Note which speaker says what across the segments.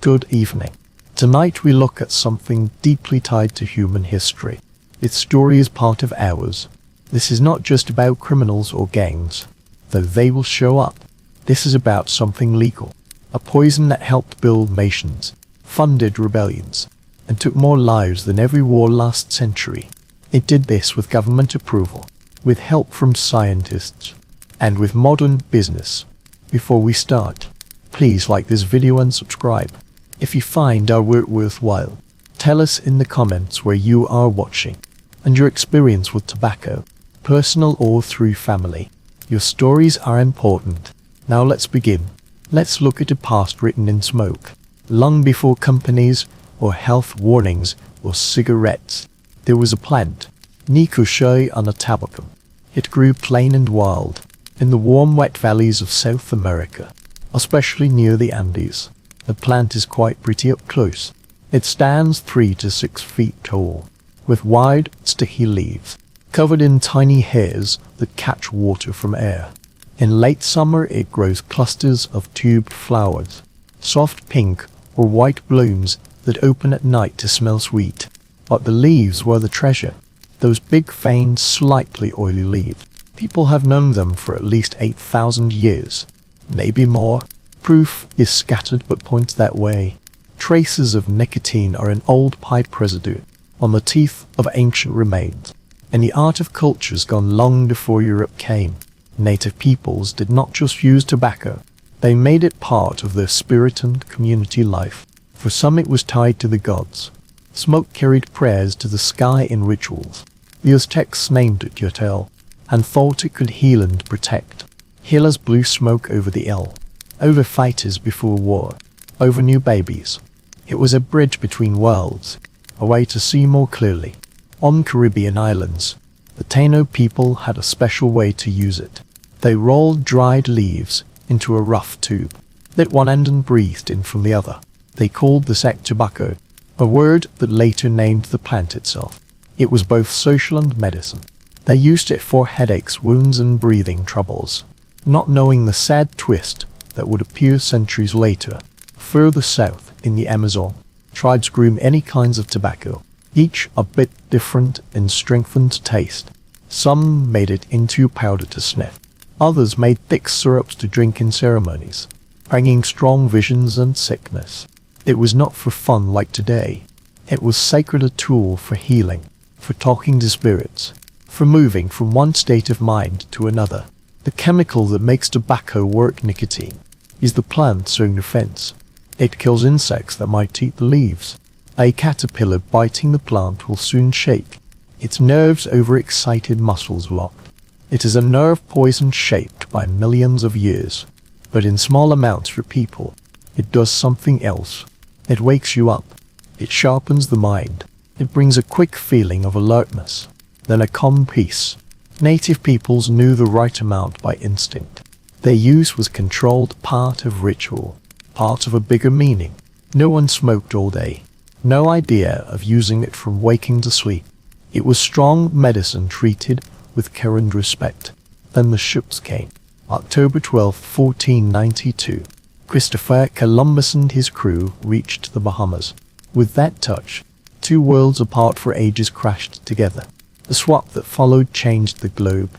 Speaker 1: Good evening. Tonight we look at something deeply tied to human history. Its story is part of ours. This is not just about criminals or gangs, though they will show up. This is about something legal. A poison that helped build nations, funded rebellions, and took more lives than every war last century. It did this with government approval, with help from scientists, and with modern business. Before we start, please like this video and subscribe. If you find our work worthwhile, tell us in the comments where you are watching, and your experience with tobacco, personal or through family. Your stories are important. Now let's begin. Let's look at a past written in smoke. Long before companies or health warnings or cigarettes, there was a plant, Nicotine's tabacum. It grew plain and wild in the warm wet valleys of South America, especially near the Andes. The plant is quite pretty up close. It stands 3 to 6 feet tall, with wide, sticky leaves, covered in tiny hairs that catch water from air. In late summer it grows clusters of tubed flowers, soft pink or white blooms that open at night to smell sweet. But the leaves were the treasure, those big veined, slightly oily leaves. People have known them for at least 8,000 years, maybe more. Proof is scattered but points that way. Traces of nicotine are an old pipe residue on the teeth of ancient remains, and the art of cultures gone long before Europe came. Native peoples did not just use tobacco, they made it part of their spirit and community life. For some it was tied to the gods. Smoke carried prayers to the sky in rituals. The Aztecs named it Yotel, and thought it could heal and protect. Healers blew smoke over the ill, over fighters before war, over new babies. It was a bridge between worlds, a way to see more clearly. On Caribbean islands, the Taino people had a special way to use it. They rolled dried leaves into a rough tube, lit one end and breathed in from the other. They called this act tobacco, a word that later named the plant itself. It was both social and medicine. They used it for headaches, wounds and breathing troubles, not knowing the sad twist that would appear centuries later. Further south, in the Amazon, tribes grew any kinds of tobacco, each a bit different in strength and taste. Some made it into powder to sniff. Others made thick syrups to drink in ceremonies, bringing strong visions and sickness. It was not for fun like today. It was sacred, a tool for healing, for talking to spirits, for moving from one state of mind to another. The chemical that makes tobacco work, nicotine, is the plant's own defense. It kills insects that might eat the leaves. A caterpillar biting the plant will soon shake, its nerves overexcited muscles locked. It is a nerve poison shaped by millions of years, but in small amounts for people, it does something else. It wakes you up. It sharpens the mind. It brings a quick feeling of alertness, then a calm peace. Native peoples knew the right amount by instinct. Their use was controlled, part of ritual, part of a bigger meaning. No one smoked all day. No idea of using it from waking to sleep. It was strong medicine treated with care and respect. Then the ships came. October 12, 1492. Christopher Columbus and his crew reached the Bahamas. With that touch, two worlds apart for ages crashed together. The swap that followed changed the globe.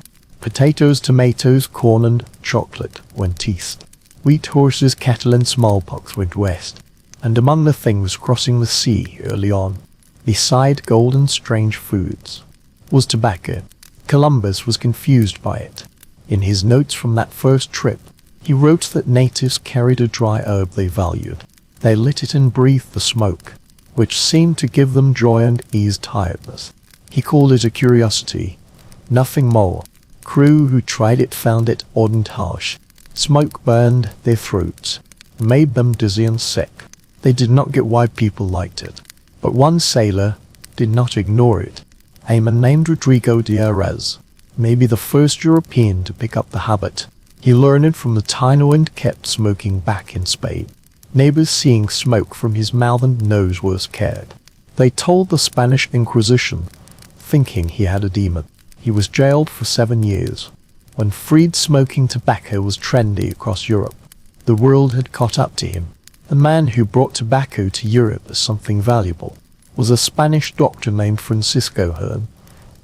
Speaker 1: Potatoes, tomatoes, corn and chocolate went east. Wheat, horses, cattle and smallpox went west. And among the things crossing the sea early on, beside gold and strange foods, was tobacco. Columbus was confused by it. In his notes from that first trip, he wrote that natives carried a dry herb they valued. They lit it and breathed the smoke, which seemed to give them joy and ease tiredness. He called it a curiosity, nothing more. Crew who tried it found it odd and harsh. Smoke burned their throats, made them dizzy and sick. They did not get why people liked it, but one sailor did not ignore it. A man named Rodrigo de Arez, maybe the first European to pick up the habit. He learned it from the Taino and kept smoking back in Spain. Neighbors seeing smoke from his mouth and nose were scared. They told the Spanish Inquisition, thinking he had a demon. He was jailed for 7 years. When freed, smoking tobacco was trendy across Europe. The world had caught up to him. The man who brought tobacco to Europe as something valuable was a Spanish doctor named Francisco Hearn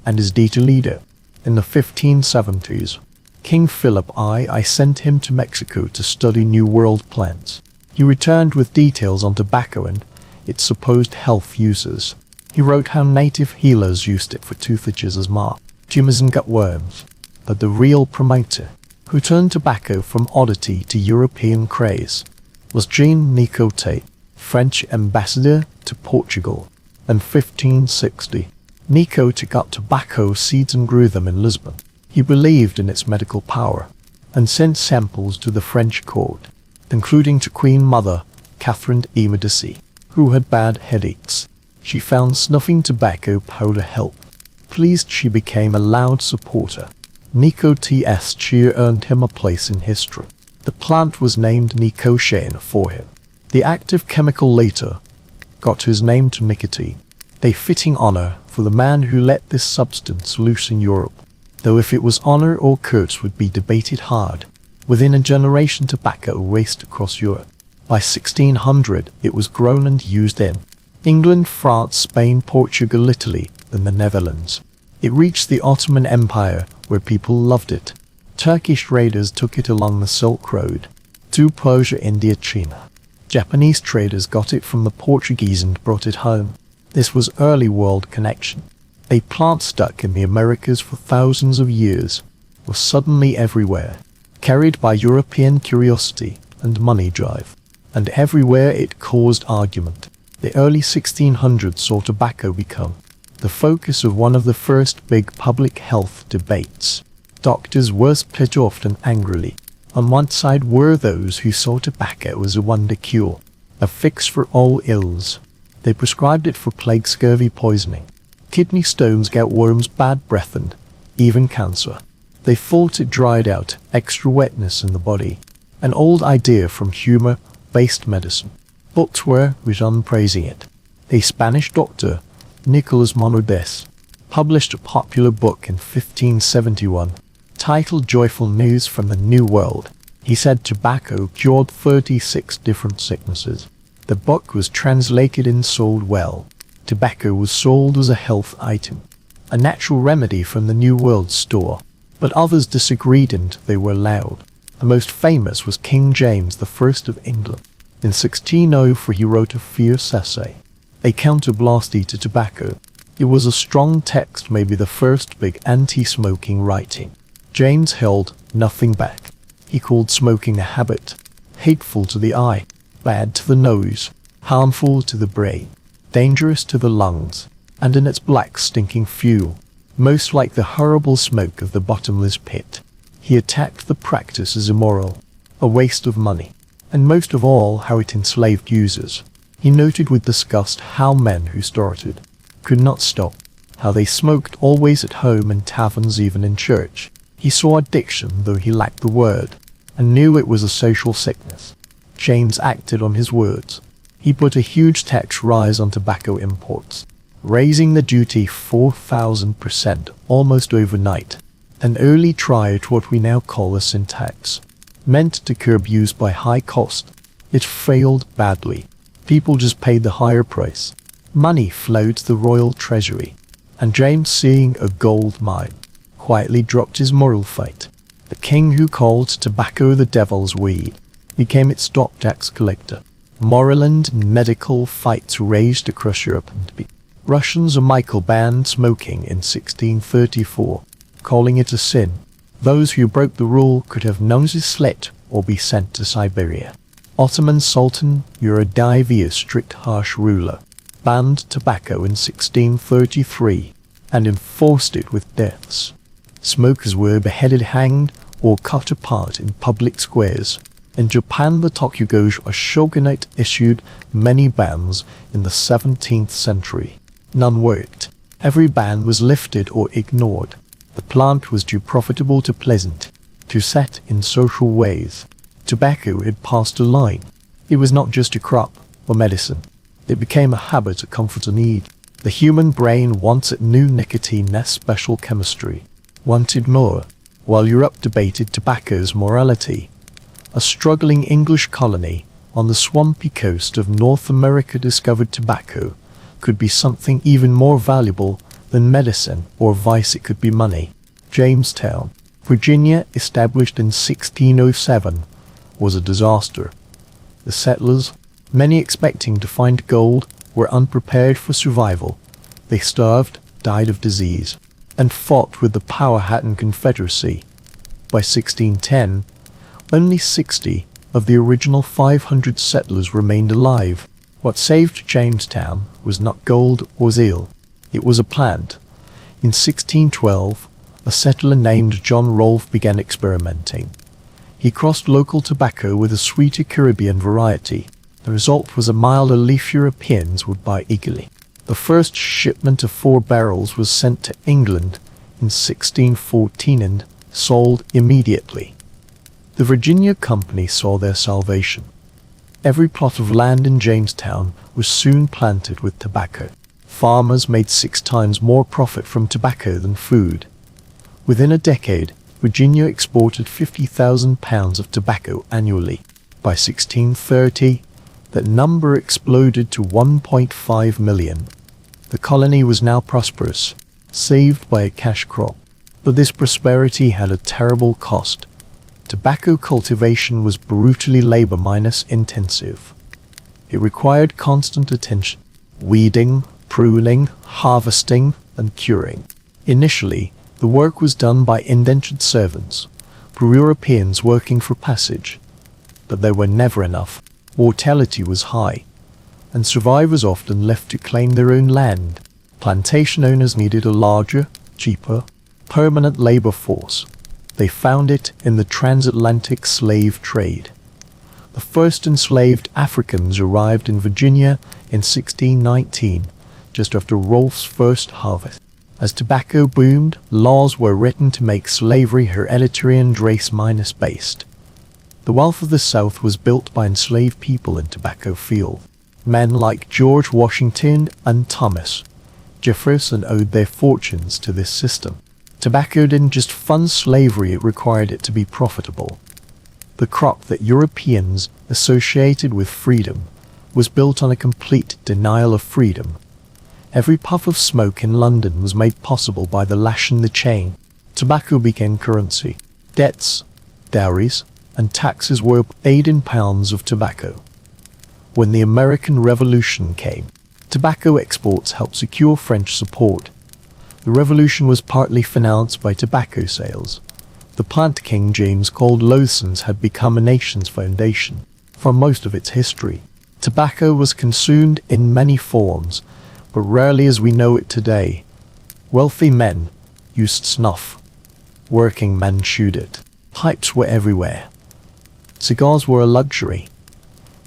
Speaker 1: and his data leader. In the 1570s, King Philip I sent him to Mexico to study New World plants. He returned with details on tobacco and its supposed health uses. He wrote how native healers used it for tooth itches, asthma, tumors and gut worms. But the real promoter, who turned tobacco from oddity to European craze, was Jean Nicotine, French ambassador to Portugal. In 1560, Nico took up tobacco seeds and grew them in Lisbon. He believed in its medical power and sent samples to the French court, including to Queen Mother Catherine de' Medici, who had bad headaches. She found snuffing tobacco powder helped. Pleased, she became a loud supporter. Nicotineasalegalpoison earned him a place in history. The plant was named Nicotine for him. The active chemical later got his name to nicotine, a fitting honor for the man who let this substance loose in Europe, though if it was honor or curse would be debated hard. Within a generation, tobacco raced across Europe. By 1600, it was grown and used in England, France, Spain, Portugal, Italy, and the Netherlands. It reached the Ottoman Empire, where people loved it. Turkish raiders took it along the Silk Road to Persia, India, China. Japanese traders got it from the Portuguese and brought it home. This was early world connection. A plant stuck in the Americas for thousands of years was suddenly everywhere, carried by European curiosity and money drive. And everywhere it caused argument. The early 1600s saw tobacco become the focus of one of the first big public health debates. Doctors were split often angrily. On one side were those who saw tobacco as a wonder cure, a fix for all ills. They prescribed it for plague, scurvy, poisoning, kidney stones, gout, worms, bad breath, and even cancer. They thought it dried out extra wetness in the body, an old idea from humor-based medicine. Books were written praising it. A Spanish doctor, Nicolas Monardes, published a popular book in 1571, titled Joyful News from the New World. He said tobacco cured 36 different sicknesses. The book was translated and sold well. Tobacco was sold as a health item, a natural remedy from the New World store. But others disagreed and they were loud. The most famous was King James I of England. In 1604 he wrote a fierce essay, a counterblasty to tobacco. It was a strong text, maybe the first big anti-smoking writing. James held nothing back. He called smoking a habit, hateful to the eye, bad to the nose, harmful to the brain, dangerous to the lungs, and in its black stinking fuel, most like the horrible smoke of the bottomless pit. He attacked the practice as immoral, a waste of money, and most of all how it enslaved users. He noted with disgust how men who started could not stop, how they smoked always at home, in taverns, even in church. He saw addiction, though he lacked the word, and knew it was a social sickness. James acted on his words. He put a huge tax rise on tobacco imports, raising the duty 4,000% almost overnight. An early try at what we now call a sin tax, meant to curb use by high cost. It failed badly. People just paid the higher price. Money flowed to the royal treasury, and James, seeing a gold mine, quietly dropped his moral fight. The king, who called tobacco the devil's weed, became its top tax collector. Moral and medical fights raged across Europe, and Russians and Michael banned smoking in 1634, calling it a sin. Those who broke the rule could have noses slit or be sent to Siberia. Ottoman Sultan Uridavi, a strict, harsh ruler, banned tobacco in 1633 and enforced it with deaths. Smokers were beheaded, hanged, or cut apart in public squares. In Japan, the Tokugawa shogunate issued many bans in the 17th century. None worked. Every ban was lifted or ignored. The plant was too profitable, too pleasant, too set in social ways. Tobacco had passed a line. It was not just a crop or medicine. It became a habit, a comfort, a need. The human brain once it knew nicotine, special chemistry, wanted more. While Europe debated tobacco's morality, a struggling English colony on the swampy coast of North America discovered tobacco could be something even more valuable than medicine, or vice it could be money. Jamestown, Virginia, established in 1607, was a disaster. The settlers, many expecting to find gold, were unprepared for survival. They starved, died of disease, and fought with the Powhatan Confederacy. By 1610, only 60 of the original 500 settlers remained alive. What saved Jamestown was not gold or zeal. It was a plant. In 1612, a settler named John Rolfe began experimenting. He crossed local tobacco with a sweeter Caribbean variety. The result was a milder leaf Europeans would buy eagerly. The first shipment of 4 barrels was sent to England in 1614 and sold immediately. The Virginia Company saw their salvation. Every plot of land in Jamestown was soon planted with tobacco. Farmers made 6 times more profit from tobacco than food. Within a decade, Virginia exported 50,000 pounds of tobacco annually. By 1630, that number exploded to 1.5 million. The colony was now prosperous, saved by a cash crop. But this prosperity had a terrible cost. Tobacco cultivation was brutally labor-intensive. It required constant attention, weeding, pruning, harvesting, and curing. Initially, the work was done by indentured servants, for Europeans working for passage. But they were never enough. Mortality was high, and survivors often left to claim their own land. Plantation owners needed a larger, cheaper, permanent labor force. They found it in the transatlantic slave trade. The first enslaved Africans arrived in Virginia in 1619, just after Rolfe's first harvest. As tobacco boomed, laws were written to make slavery hereditary and race-based. The wealth of the South was built by enslaved people in tobacco fields. Men like George Washington and Thomas Jefferson owed their fortunes to this system. Tobacco didn't just fund slavery, it required it to be profitable. The crop that Europeans associated with freedom was built on a complete denial of freedom. Every puff of smoke in London was made possible by the lash in the chain. Tobacco became currency. Debts, dowries, and taxes were paid in pounds of tobacco. When the American Revolution came, tobacco exports helped secure French support. The revolution was partly financed by tobacco sales. The plant King James called loathsomes had become a nation's foundation. For most of its history, tobacco was consumed in many forms, but rarely as we know it today. Wealthy men used snuff. Working men chewed it. Pipes were everywhere. Cigars were a luxury.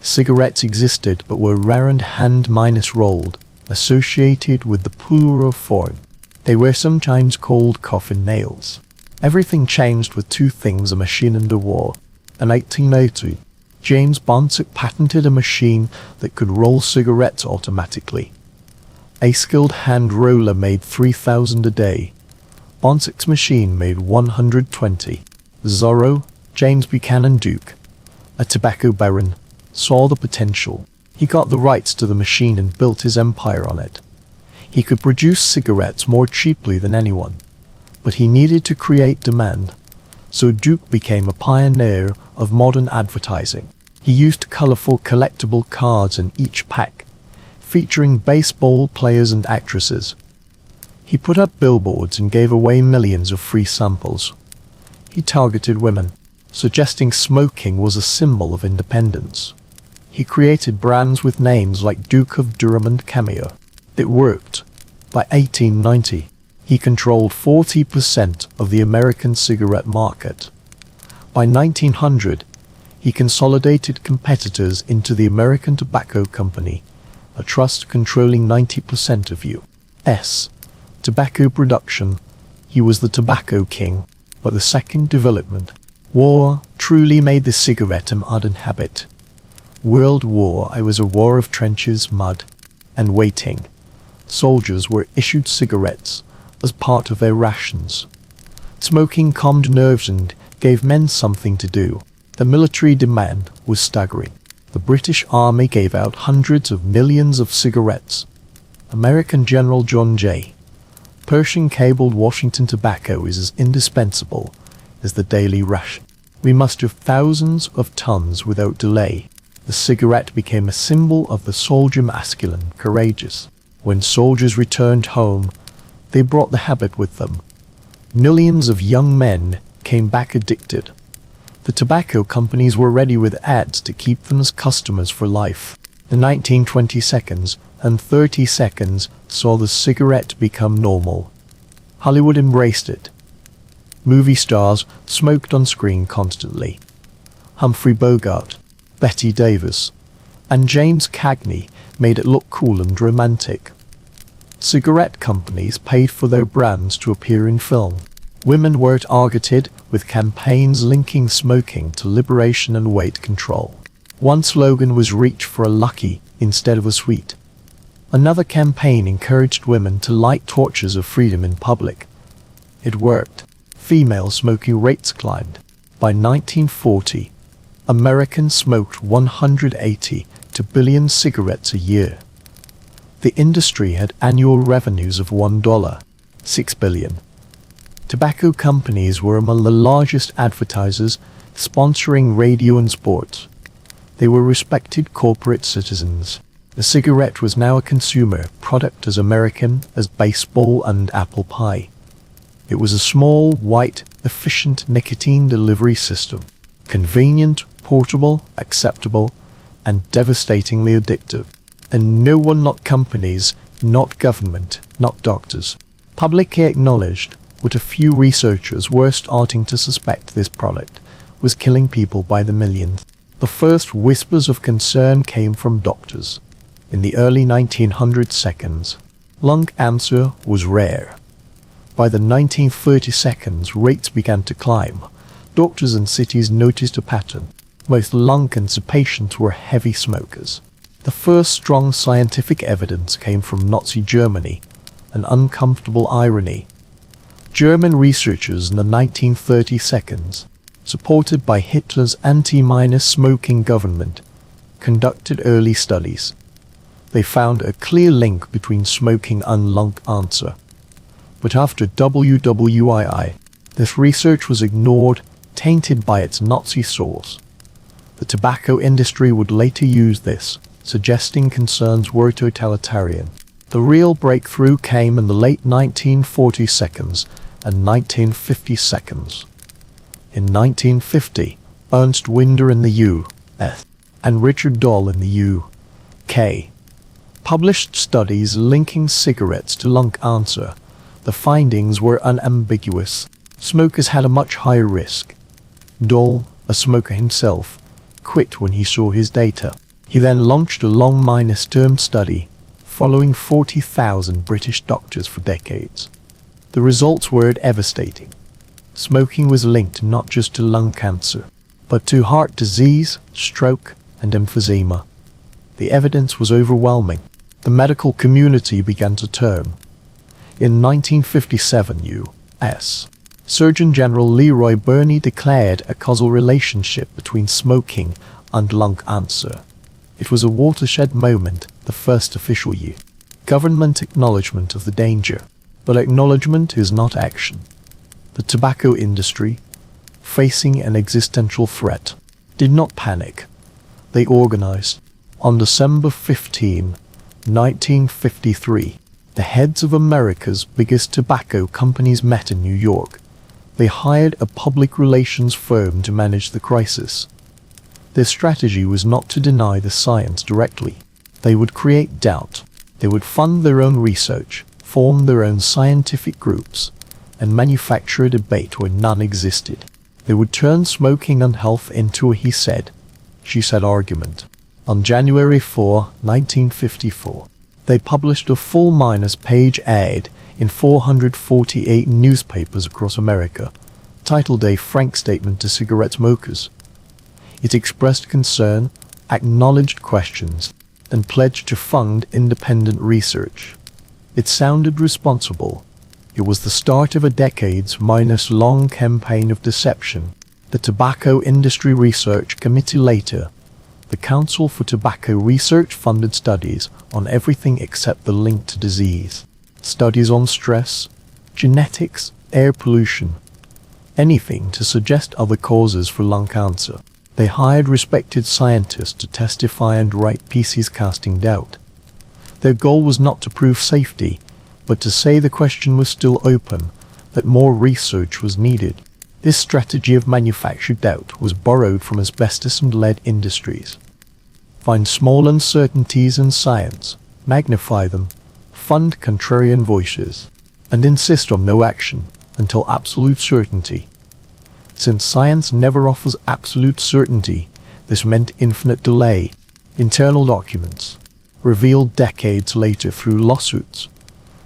Speaker 1: Cigarettes existed but were rare and hand-rolled, associated with the poorer form. They were sometimes called coffin nails. Everything changed with 2 things: a machine and a war. In 1802, James Bonsuck patented a machine that could roll cigarettes automatically. A skilled hand roller made 3,000 a day. Bonsuck's machine made 120. Zorro, James Buchanan Duke, a tobacco baron, saw the potential. He got the rights to the machine and built his empire on it. He could produce cigarettes more cheaply than anyone, but he needed to create demand. So Duke became a pioneer of modern advertising. He used colorful collectible cards in each pack, featuring baseball players and actresses. He put up billboards and gave away millions of free samples. He targeted women, suggesting smoking was a symbol of independence. He created brands with names like Duke of Durham and Cameo. It worked. By 1890, he controlled 40% of the American cigarette market. By 1900, he consolidated competitors into the American Tobacco Company, a trust controlling 90% of U.S. tobacco production. He was the tobacco king. But the second development, war, truly made the cigarette a modern habit. World War I was a war of trenches, mud, and waiting. Soldiers were issued cigarettes as part of their rations. Smoking calmed nerves and gave men something to do. The military demand was staggering. The British Army gave out hundreds of millions of cigarettes. American General John J. Pershing cabled Washington tobacco is as indispensable as the daily ration. We must have thousands of tons without delay. The cigarette became a symbol of the soldier masculine, courageous. When soldiers returned home, they brought the habit with them. Millions of young men came back addicted. The tobacco companies were ready with ads to keep them as customers for life. The 1920 seconds and 30 seconds saw the cigarette become normal. Hollywood embraced it. Movie stars smoked on screen constantly. Humphrey Bogart, Betty Davis, and James Cagney made it look cool and romantic. Cigarette companies paid for their brands to appear in film. Women were targeted with campaigns linking smoking to liberation and weight control. One slogan was "Reach for a Lucky" instead of a sweet. Another campaign encouraged women to light torches of freedom in public. It worked. Female smoking rates climbed. By 1940, Americans smoked 180 billion cigarettes a year. The industry had annual revenues of $1.6 billion. Tobacco companies were among the largest advertisers, sponsoring radio and sports. They were respected corporate citizens. The cigarette was now a consumer product as American as baseball and apple pie. It was a small, white, efficient nicotine delivery system. Convenient, portable, acceptable, and devastatingly addictive. And no one, not companies, not government, not doctors, publicly acknowledged what a few researchers were starting to suspect: this product was killing people by the millions. The first whispers of concern came from doctors. In the early 1900 seconds, lung cancer was rare. By the 1930 seconds, rates began to climb. Doctors in cities noticed a pattern. Most lung cancer patients were heavy smokers. The first strong scientific evidence came from Nazi Germany, an uncomfortable irony. German researchers in the 1930 seconds, supported by Hitler's anti-smoking government, conducted early studies. They found a clear link between smoking and lung cancer. But after WWII, this research was ignored, tainted by its Nazi source. The tobacco industry would later use this, suggesting concerns were totalitarian. The real breakthrough came in the late 1940 seconds and 1950 seconds. In 1950, Ernst Winder in the U.S. and Richard Doll in the U.K. published studies linking cigarettes to lung cancer. The findings were unambiguous. Smokers had a much higher risk. Doll, a smoker himself, quit when he saw his data. He then launched a long-term study, following 40,000 British doctors for decades. The results were devastating. Smoking was linked not just to lung cancer, but to heart disease, stroke, and emphysema. The evidence was overwhelming. The medical community began to turn. In 1957 U.S. Surgeon General Leroy Burney declared a causal relationship between smoking and lung cancer. It was a watershed moment, the first official government acknowledgement of the danger. But acknowledgement is not action. The tobacco industry, facing an existential threat, did not panic. They organized. On December 15, 1953, the heads of America's biggest tobacco companies met in New York. They hired a public relations firm to manage the crisis. Their strategy was not to deny the science directly. They would create doubt. They would fund their own research, form their own scientific groups, and manufacture a debate where none existed. They would turn smoking and health into a he said, she said argument. On January 4, 1954, they published a full -page ad in 448 newspapers across America, titled A Frank Statement to Cigarette Smokers. It expressed concern, acknowledged questions, and pledged to fund independent research. It sounded responsible. It was the start of a decades-long campaign of deception. The Tobacco Industry Research Committee later, The Council for Tobacco Research funded studies on everything except the link to disease. Studies on stress, genetics, air pollution, anything to suggest other causes for lung cancer. They hired respected scientists to testify and write pieces casting doubt. Their goal was not to prove safety, but to say the question was still open, that more research was needed. This strategy of manufactured doubt was borrowed from asbestos and lead industries. Find small uncertainties in science, magnify them, fund contrarian voices, and insist on no action until absolute certainty. Since science never offers absolute certainty, this meant infinite delay. Internal documents, revealed decades later through lawsuits,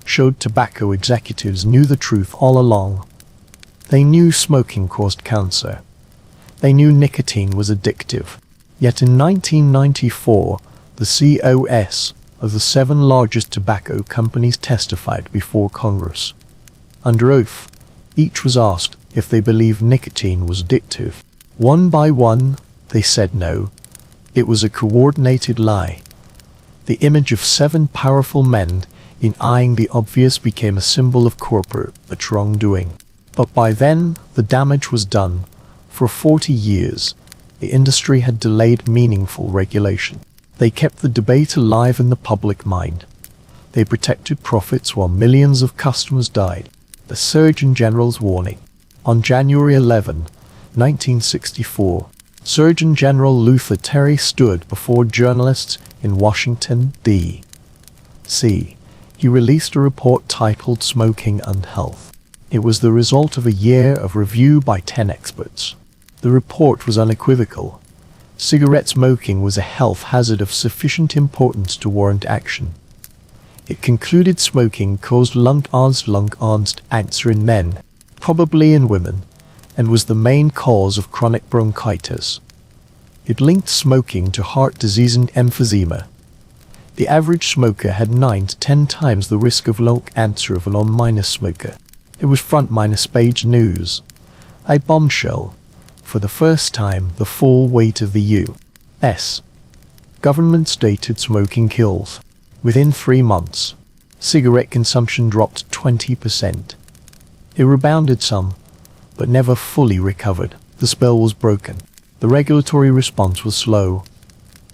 Speaker 1: showed tobacco executives knew the truth all along. They knew smoking caused cancer. They knew nicotine was addictive. Yet in 1994, the COS of the 7 largest tobacco companies testified before Congress. Under oath, each was asked if they believed nicotine was addictive. One by one, they said no. It was a coordinated lie. The image of 7 powerful men in eyeing the obvious became a symbol of corporate wrongdoing. But by then, the damage was done. For 40 years, the industry had delayed meaningful regulation. They kept the debate alive in the public mind. They protected profits while millions of customers died. The Surgeon General's warning. On January 11, 1964, Surgeon General Luther Terry stood before journalists in Washington, D.C. He released a report titled Smoking and Health. It was the result of a year of review by 10 experts. The report was unequivocal. Cigarette smoking was a health hazard of sufficient importance to warrant action. It concluded smoking caused lung cancer in men, probably in women, and was the main cause of chronic bronchitis. It linked smoking to heart disease and emphysema. The average smoker had 9 to 10 times the risk of lung cancer of a non-smoker. It was front-page news. A bombshell. For the first time, the full weight of the U.S. government stated smoking kills. Within 3 months, cigarette consumption dropped 20%. It rebounded some, but never fully recovered. The spell was broken. The regulatory response was slow.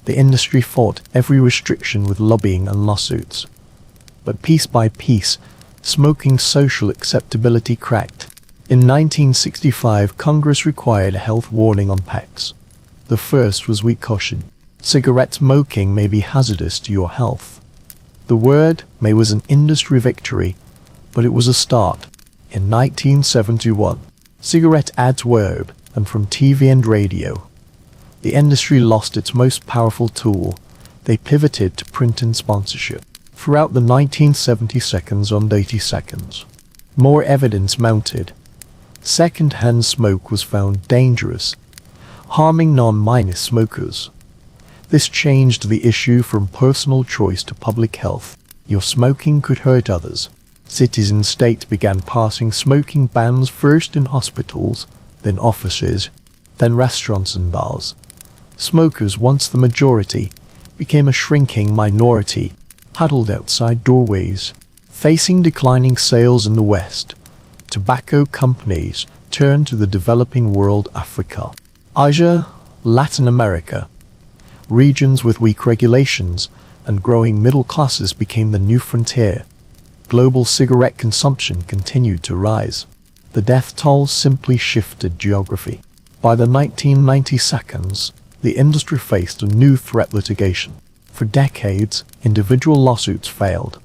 Speaker 1: The industry fought every restriction with lobbying and lawsuits. But piece by piece, smoking's social acceptability cracked. In 1965, Congress required a health warning on packs. The first was weak caution. Cigarette smoking may be hazardous to your health. The word "may" was an industry victory, but it was a start. In 1971, cigarette ads were banned from TV and radio. The industry lost its most powerful tool. They pivoted to print and sponsorship. Throughout the 1970 seconds on 80 seconds, more evidence mounted. Second-hand smoke was found dangerous, harming non-smokers. This changed the issue from personal choice to public health. Your smoking could hurt others. Cities and states began passing smoking bans, first in hospitals, then offices, then restaurants and bars. Smokers, once the majority, became a shrinking minority, huddled outside doorways. Facing declining sales in the West, tobacco companies turned to the developing world, Africa, Asia, Latin America. Regions with weak regulations and growing middle classes became the new frontier. Global cigarette consumption continued to rise. The death toll simply shifted geography. By the 1990 seconds, the industry faced a new threat: litigation. For decades, individual lawsuits failed.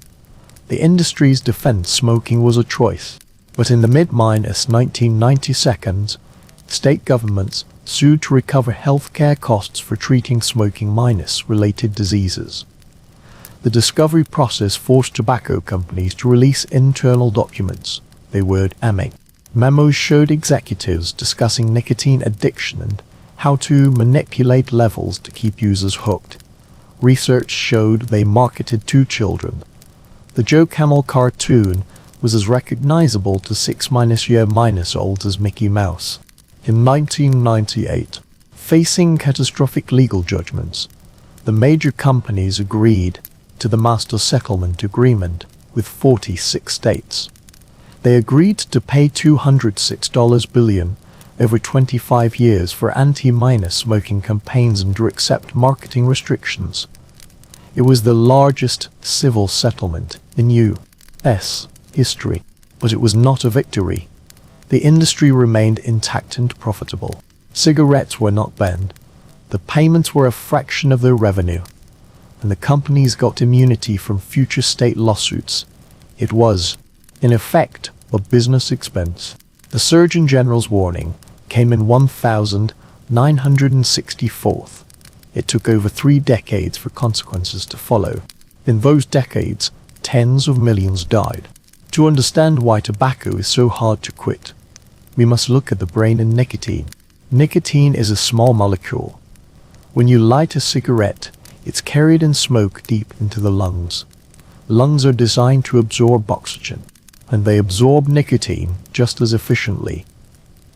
Speaker 1: The industry's defense: smoking was a choice. But in the mid-1990 seconds, state governments sued to recover healthcare costs for treating smoking-related diseases. The discovery process forced tobacco companies to release internal documents. They were AMIC. Memos showed executives discussing nicotine addiction and how to manipulate levels to keep users hooked. Research showed they marketed to children. The Joe Camel cartoon was as recognizable to 6-year-olds as Mickey Mouse. In 1998, Facing catastrophic legal judgments, the major companies agreed to the Master Settlement Agreement with 46 states. They agreed to pay $206 billion over 25 years for anti-minor smoking campaigns and to accept marketing restrictions. It was the largest civil settlement in U.S. history, but it was not a victory. The industry remained intact and profitable. Cigarettes were not banned. The payments were a fraction of their revenue, and the companies got immunity from future state lawsuits. It was, in effect, a business expense. The Surgeon General's warning came in 1964. It took over 3 decades for consequences to follow. In those decades, tens of millions died. To understand why tobacco is so hard to quit, we must look at the brain and nicotine. Nicotine is a small molecule. When you light a cigarette, it's carried in smoke deep into the lungs. Lungs are designed to absorb oxygen, and they absorb nicotine just as efficiently.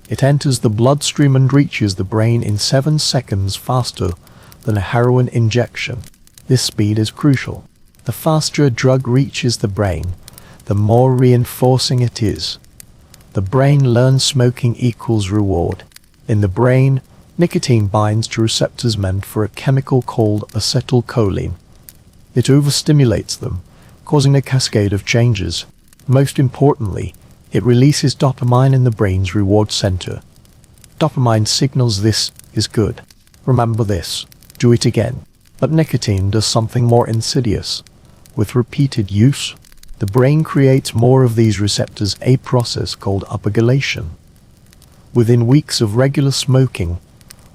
Speaker 1: It enters the bloodstream and reaches the brain in 7 seconds faster than a heroin injection. This speed is crucial. The faster a drug reaches the brain, the more reinforcing it is. The brain learns smoking equals reward. In the brain, nicotine binds to receptors meant for a chemical called acetylcholine. It overstimulates them, causing a cascade of changes. Most importantly, it releases dopamine in the brain's reward center. Dopamine signals this is good. Remember this. Do it again. But nicotine does something more insidious. With repeated use, the brain creates more of these receptors, a process called upregulation. Within weeks of regular smoking,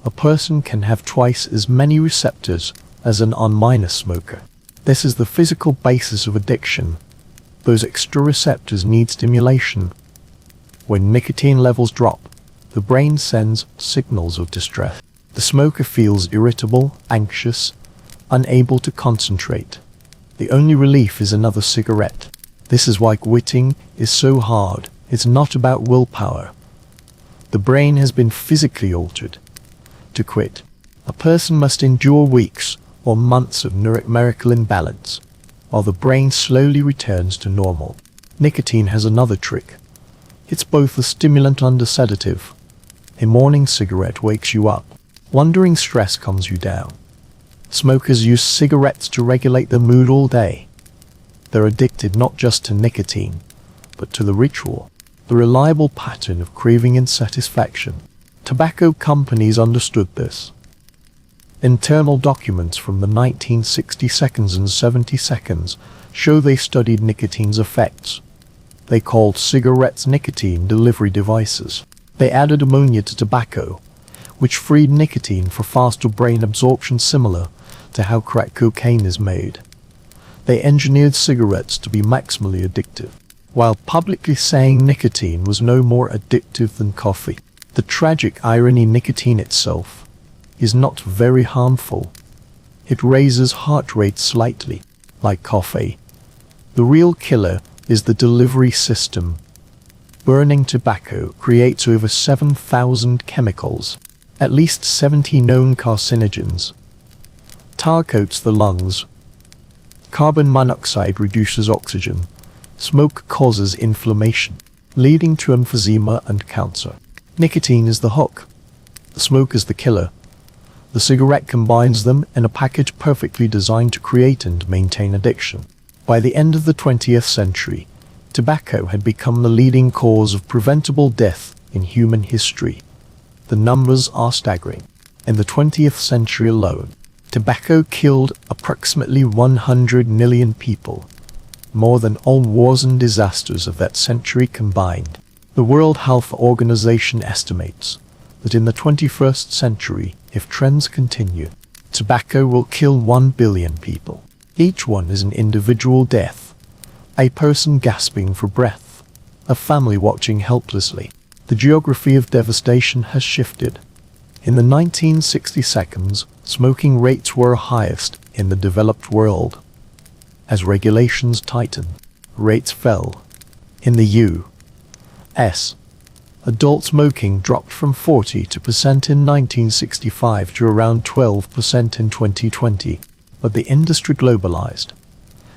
Speaker 1: a person can have twice as many receptors as an non-minor smoker. This is the physical basis of addiction. Those extra receptors need stimulation. When nicotine levels drop, the brain sends signals of distress. The smoker feels irritable, anxious, unable to concentrate. The only relief is another cigarette. This is why quitting is so hard. It's not about willpower. The brain has been physically altered. To quit, a person must endure weeks or months of numerical imbalance, while the brain slowly returns to normal. Nicotine has another trick. It's both a stimulant and a sedative. A morning cigarette wakes you up. Wandering stress calms you down. Smokers use cigarettes to regulate their mood all day. They're addicted not just to nicotine, but to the ritual, the reliable pattern of craving and satisfaction. Tobacco companies understood this. Internal documents from the 1960s and 70s show they studied nicotine's effects. They called cigarettes nicotine delivery devices. They added ammonia to tobacco, which freed nicotine for faster brain absorption, similar to how crack cocaine is made. They engineered cigarettes to be maximally addictive, while publicly saying nicotine was no more addictive than coffee. The tragic irony: nicotine itself is not very harmful. It raises heart rate slightly, like coffee. The real killer is the delivery system. Burning tobacco creates over 7,000 chemicals, at least 70 known carcinogens. Tar coats the lungs. Carbon monoxide reduces oxygen. Smoke causes inflammation, leading to emphysema and cancer. Nicotine is the hook. The smoke is the killer. The cigarette combines them in a package perfectly designed to create and maintain addiction. By the end of the 20th century, tobacco had become the leading cause of preventable death in human history. The numbers are staggering. In the 20th century alone, tobacco killed approximately 100 million people, more than all wars and disasters of that century combined. The World Health Organization estimates that in the 21st century, if trends continue, tobacco will kill 1 billion people. Each one is an individual death, a person gasping for breath, a family watching helplessly. The geography of devastation has shifted. In the 1960s, smoking rates were highest in the developed world. As regulations tightened, rates fell. In the U.S., Adult smoking dropped from 40% in 1965 to around 12% in 2020, but the industry globalized.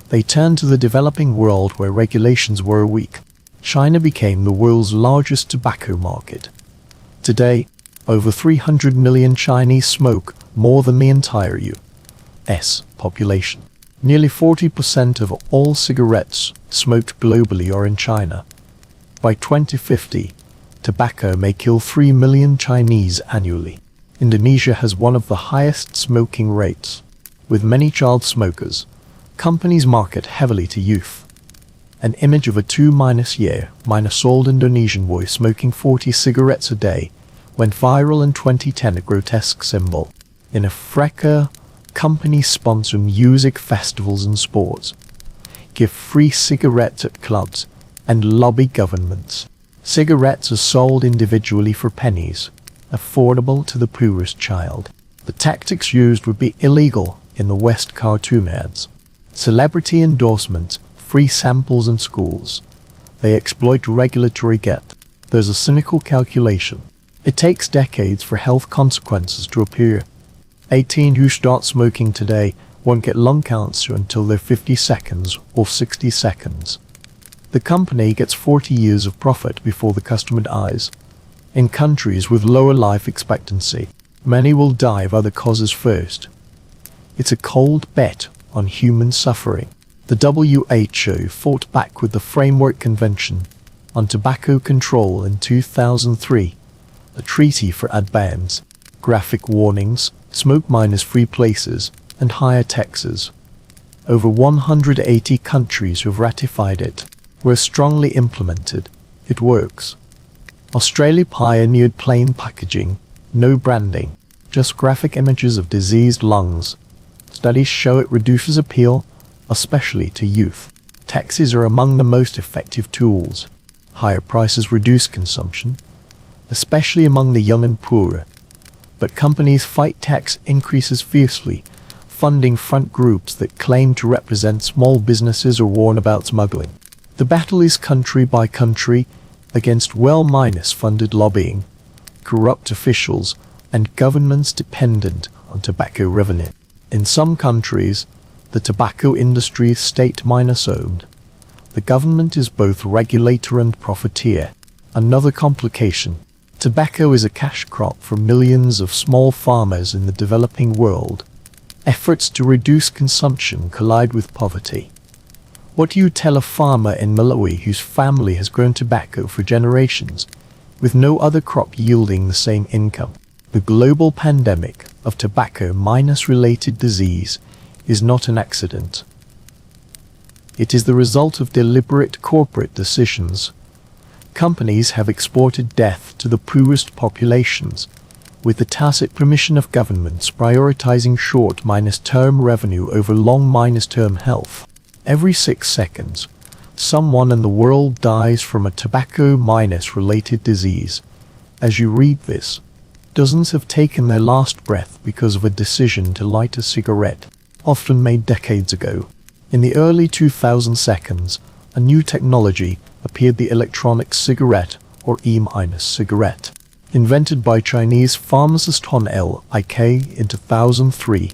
Speaker 1: They turned to the developing world where regulations were weak. China became the world's largest tobacco market. Today, over 300 million Chinese smoke, more than the entire U.S. population. Nearly 40% of all cigarettes smoked globally are in China. By 2050, tobacco may kill 3 million Chinese annually. Indonesia has one of the highest smoking rates. With many child smokers, companies market heavily to youth. An image of a 2-year-old Indonesian boy smoking 40 cigarettes a day went viral in 2010, a grotesque symbol. In Africa, companies sponsor music festivals and sports, give free cigarettes at clubs, and lobby governments. Cigarettes are sold individually for pennies, affordable to the poorest child. The tactics used would be illegal in the West: cartoon ads, celebrity endorsements, free samples in schools. They exploit regulatory gap. There's a cynical calculation. It takes decades for health consequences to appear. 18 who start smoking today won't get lung cancer until they're 50 seconds or 60 seconds. The company gets 40 years of profit before the customer dies. In countries with lower life expectancy, many will die of other causes first. It's a cold bet on human suffering. The WHO fought back with the Framework Convention on Tobacco Control in 2003, a treaty for ad bans, graphic warnings, smoke free places, and higher taxes. Over 180 countries have ratified it. Were strongly implemented. It works. Australia pioneered plain packaging, no branding, just graphic images of diseased lungs. Studies show it reduces appeal, especially to youth. Taxes are among the most effective tools. Higher prices reduce consumption, especially among the young and poor. But companies fight tax increases fiercely, funding front groups that claim to represent small businesses or warn about smuggling. The battle is country by country against well-funded lobbying, corrupt officials, and governments dependent on tobacco revenue. In some countries, the tobacco industry is state-owned. The government is both regulator and profiteer. Another complication. Tobacco is a cash crop for millions of small farmers in the developing world. Efforts to reduce consumption collide with poverty. What do you tell a farmer in Malawi whose family has grown tobacco for generations, with no other crop yielding the same income? The global pandemic of tobacco-related disease is not an accident. It is the result of deliberate corporate decisions. Companies have exported death to the poorest populations, with the tacit permission of governments prioritizing short-term revenue over long-term health. Every 6 seconds, someone in the world dies from a tobacco-related disease. As you read this, dozens have taken their last breath because of a decision to light a cigarette, often made decades ago. In the early 2000s, a new technology appeared, the electronic cigarette, or e-cigarette, invented by Chinese pharmacist Hon Lik in 2003.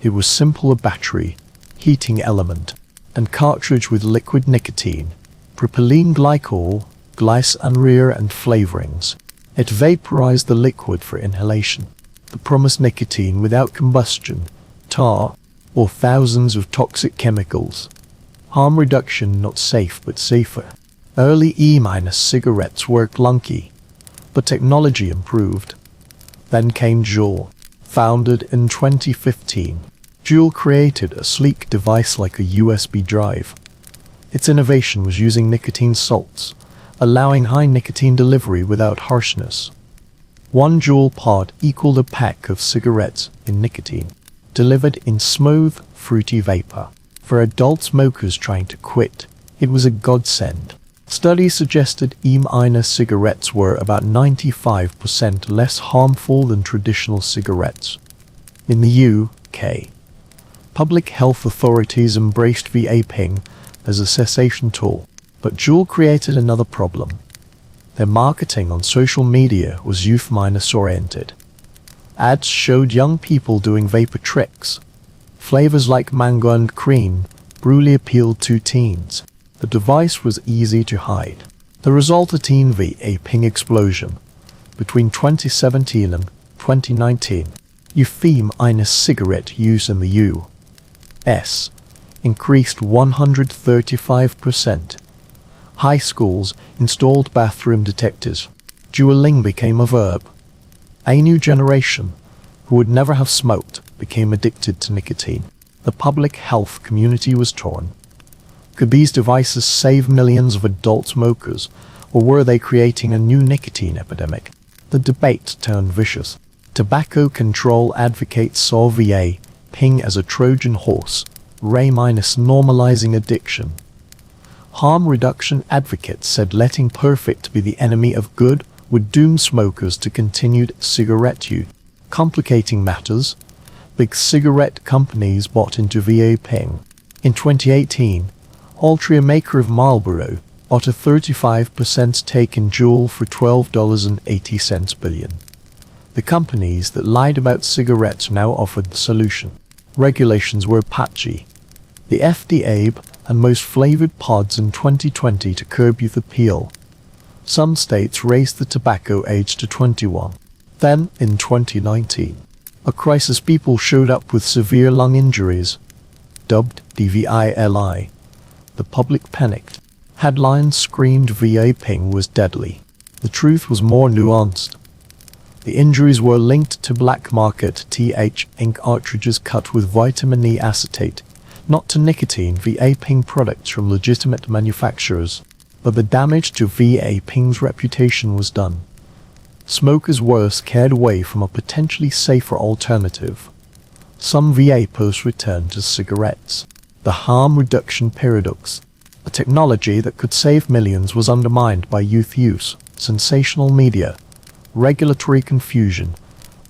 Speaker 1: It was simple: a battery, heating element, and cartridge with liquid nicotine, propylene glycol, glycerine and flavorings. It vaporized the liquid for inhalation. The promised nicotine without combustion, tar, or thousands of toxic chemicals. Harm reduction not safe but safer. Early e-cigarettes worked clunky, but technology improved. Then came Juul, founded in 2015. Juul created a sleek device like a USB drive. Its innovation was using nicotine salts, allowing high nicotine delivery without harshness. 1 Juul pod equaled a pack of cigarettes in nicotine, delivered in smooth, fruity vapor. For adult smokers trying to quit, it was a godsend. Studies suggested e-cigarettes were about 95% less harmful than traditional cigarettes. In the UK, public health authorities embraced vaping as a cessation tool, but Juul created another problem. Their marketing on social media was youth-oriented. Ads showed young people doing vapor tricks. Flavors like mango and cream brutally appealed to teens. The device was easy to hide. The result, a teen vaping explosion. Between 2017 and 2019, youth cigarette use in the U.S. increased 135%. High schools installed bathroom detectors. Dueling became a verb. A new generation, who would never have smoked, became addicted to nicotine. The public health community was torn. Could these devices save millions of adult smokers, or were they creating a new nicotine epidemic? The debate turned vicious. Tobacco control advocates saw vaping as a Trojan horse, normalizing addiction. Harm reduction advocates said letting perfect be the enemy of good would doom smokers to continued cigarette use. Complicating matters, big cigarette companies bought into vaping. In 2018, Altria, maker of Marlboro, bought a 35% stake in Juul for $12.80 billion. The companies that lied about cigarettes now offered the solution. Regulations were patchy. The FDA and most flavored pods in 2020 to curb youth appeal. Some states raised the tobacco age to 21. Then, in 2019, a crisis, people showed up with severe lung injuries. Dubbed DVILI. The public panicked. Headlines screamed vaping was deadly. The truth was more nuanced. The injuries were linked to black market ink cartridges cut with vitamin E acetate, not to nicotine vaping products from legitimate manufacturers. But the damage to vaping's reputation was done. Smokers were scared away from a potentially safer alternative. Some vapers returned to cigarettes. The harm reduction paradox. A technology that could save millions was undermined by youth use, sensational media, regulatory confusion,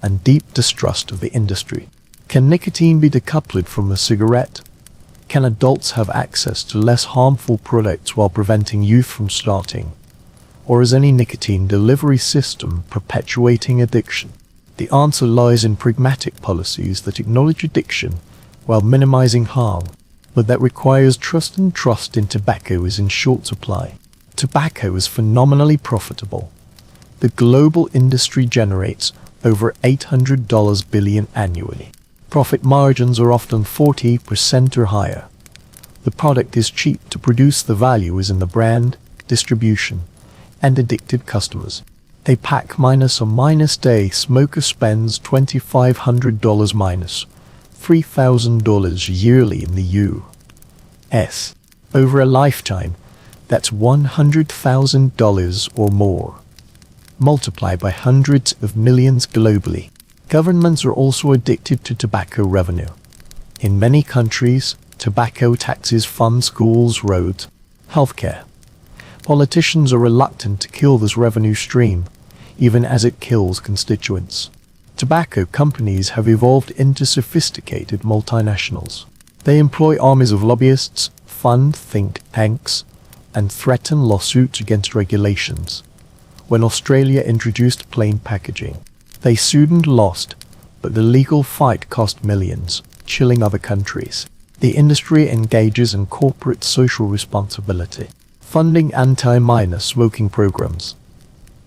Speaker 1: and deep distrust of the industry. Can nicotine be decoupled from the cigarette? Can adults have access to less harmful products while preventing youth from starting? Or is any nicotine delivery system perpetuating addiction? The answer lies in pragmatic policies that acknowledge addiction while minimizing harm, but that requires trust, and trust in tobacco is in short supply. Tobacco is phenomenally profitable. The global industry generates over $800 billion annually. Profit margins are often 40% or higher. The product is cheap to produce, the value is in the brand, distribution, and addicted customers. A pack minus a minus day smoker spends $2,500 minus $3,000 yearly in the U.S. Over a lifetime, that's $100,000 or more. Multiply by hundreds of millions globally. Governments are also addicted to tobacco revenue. In many countries, tobacco taxes fund schools, roads, healthcare. Politicians are reluctant to kill this revenue stream, even as it kills constituents. Tobacco companies have evolved into sophisticated multinationals. They employ armies of lobbyists, fund think tanks, and threaten lawsuits against regulations. When Australia introduced plain packaging, they sued and lost, but the legal fight cost millions, chilling other countries. The industry engages in corporate social responsibility, funding anti-minor smoking programs.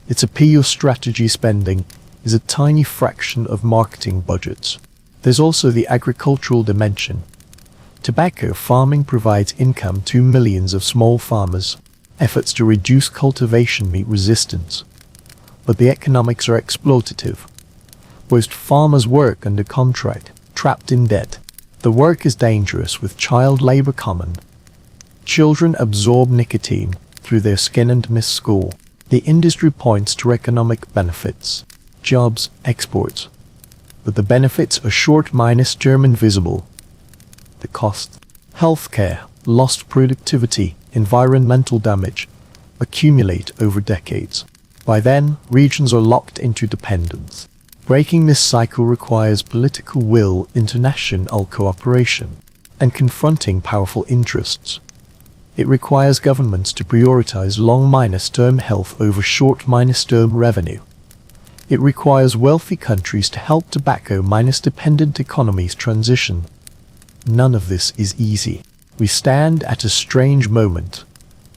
Speaker 1: Its appeal strategy spending is a tiny fraction of marketing budgets. There's also the agricultural dimension. Tobacco farming provides income to millions of small farmers. Efforts to reduce cultivation meet resistance. But the economics are exploitative. Most farmers work under contract, trapped in debt. The work is dangerous, with child labor common. Children absorb nicotine through their skin and miss school. The industry points to economic benefits, jobs, exports. But the benefits are short minus term invisible. The cost: healthcare, lost productivity, environmental damage, accumulate over decades. By then, regions are locked into dependence. Breaking this cycle requires political will, international cooperation, and confronting powerful interests. It requires governments to prioritize long-term health over short-term revenue. It requires wealthy countries to help tobacco-dependent economies transition. None of this is easy. We stand at a strange moment.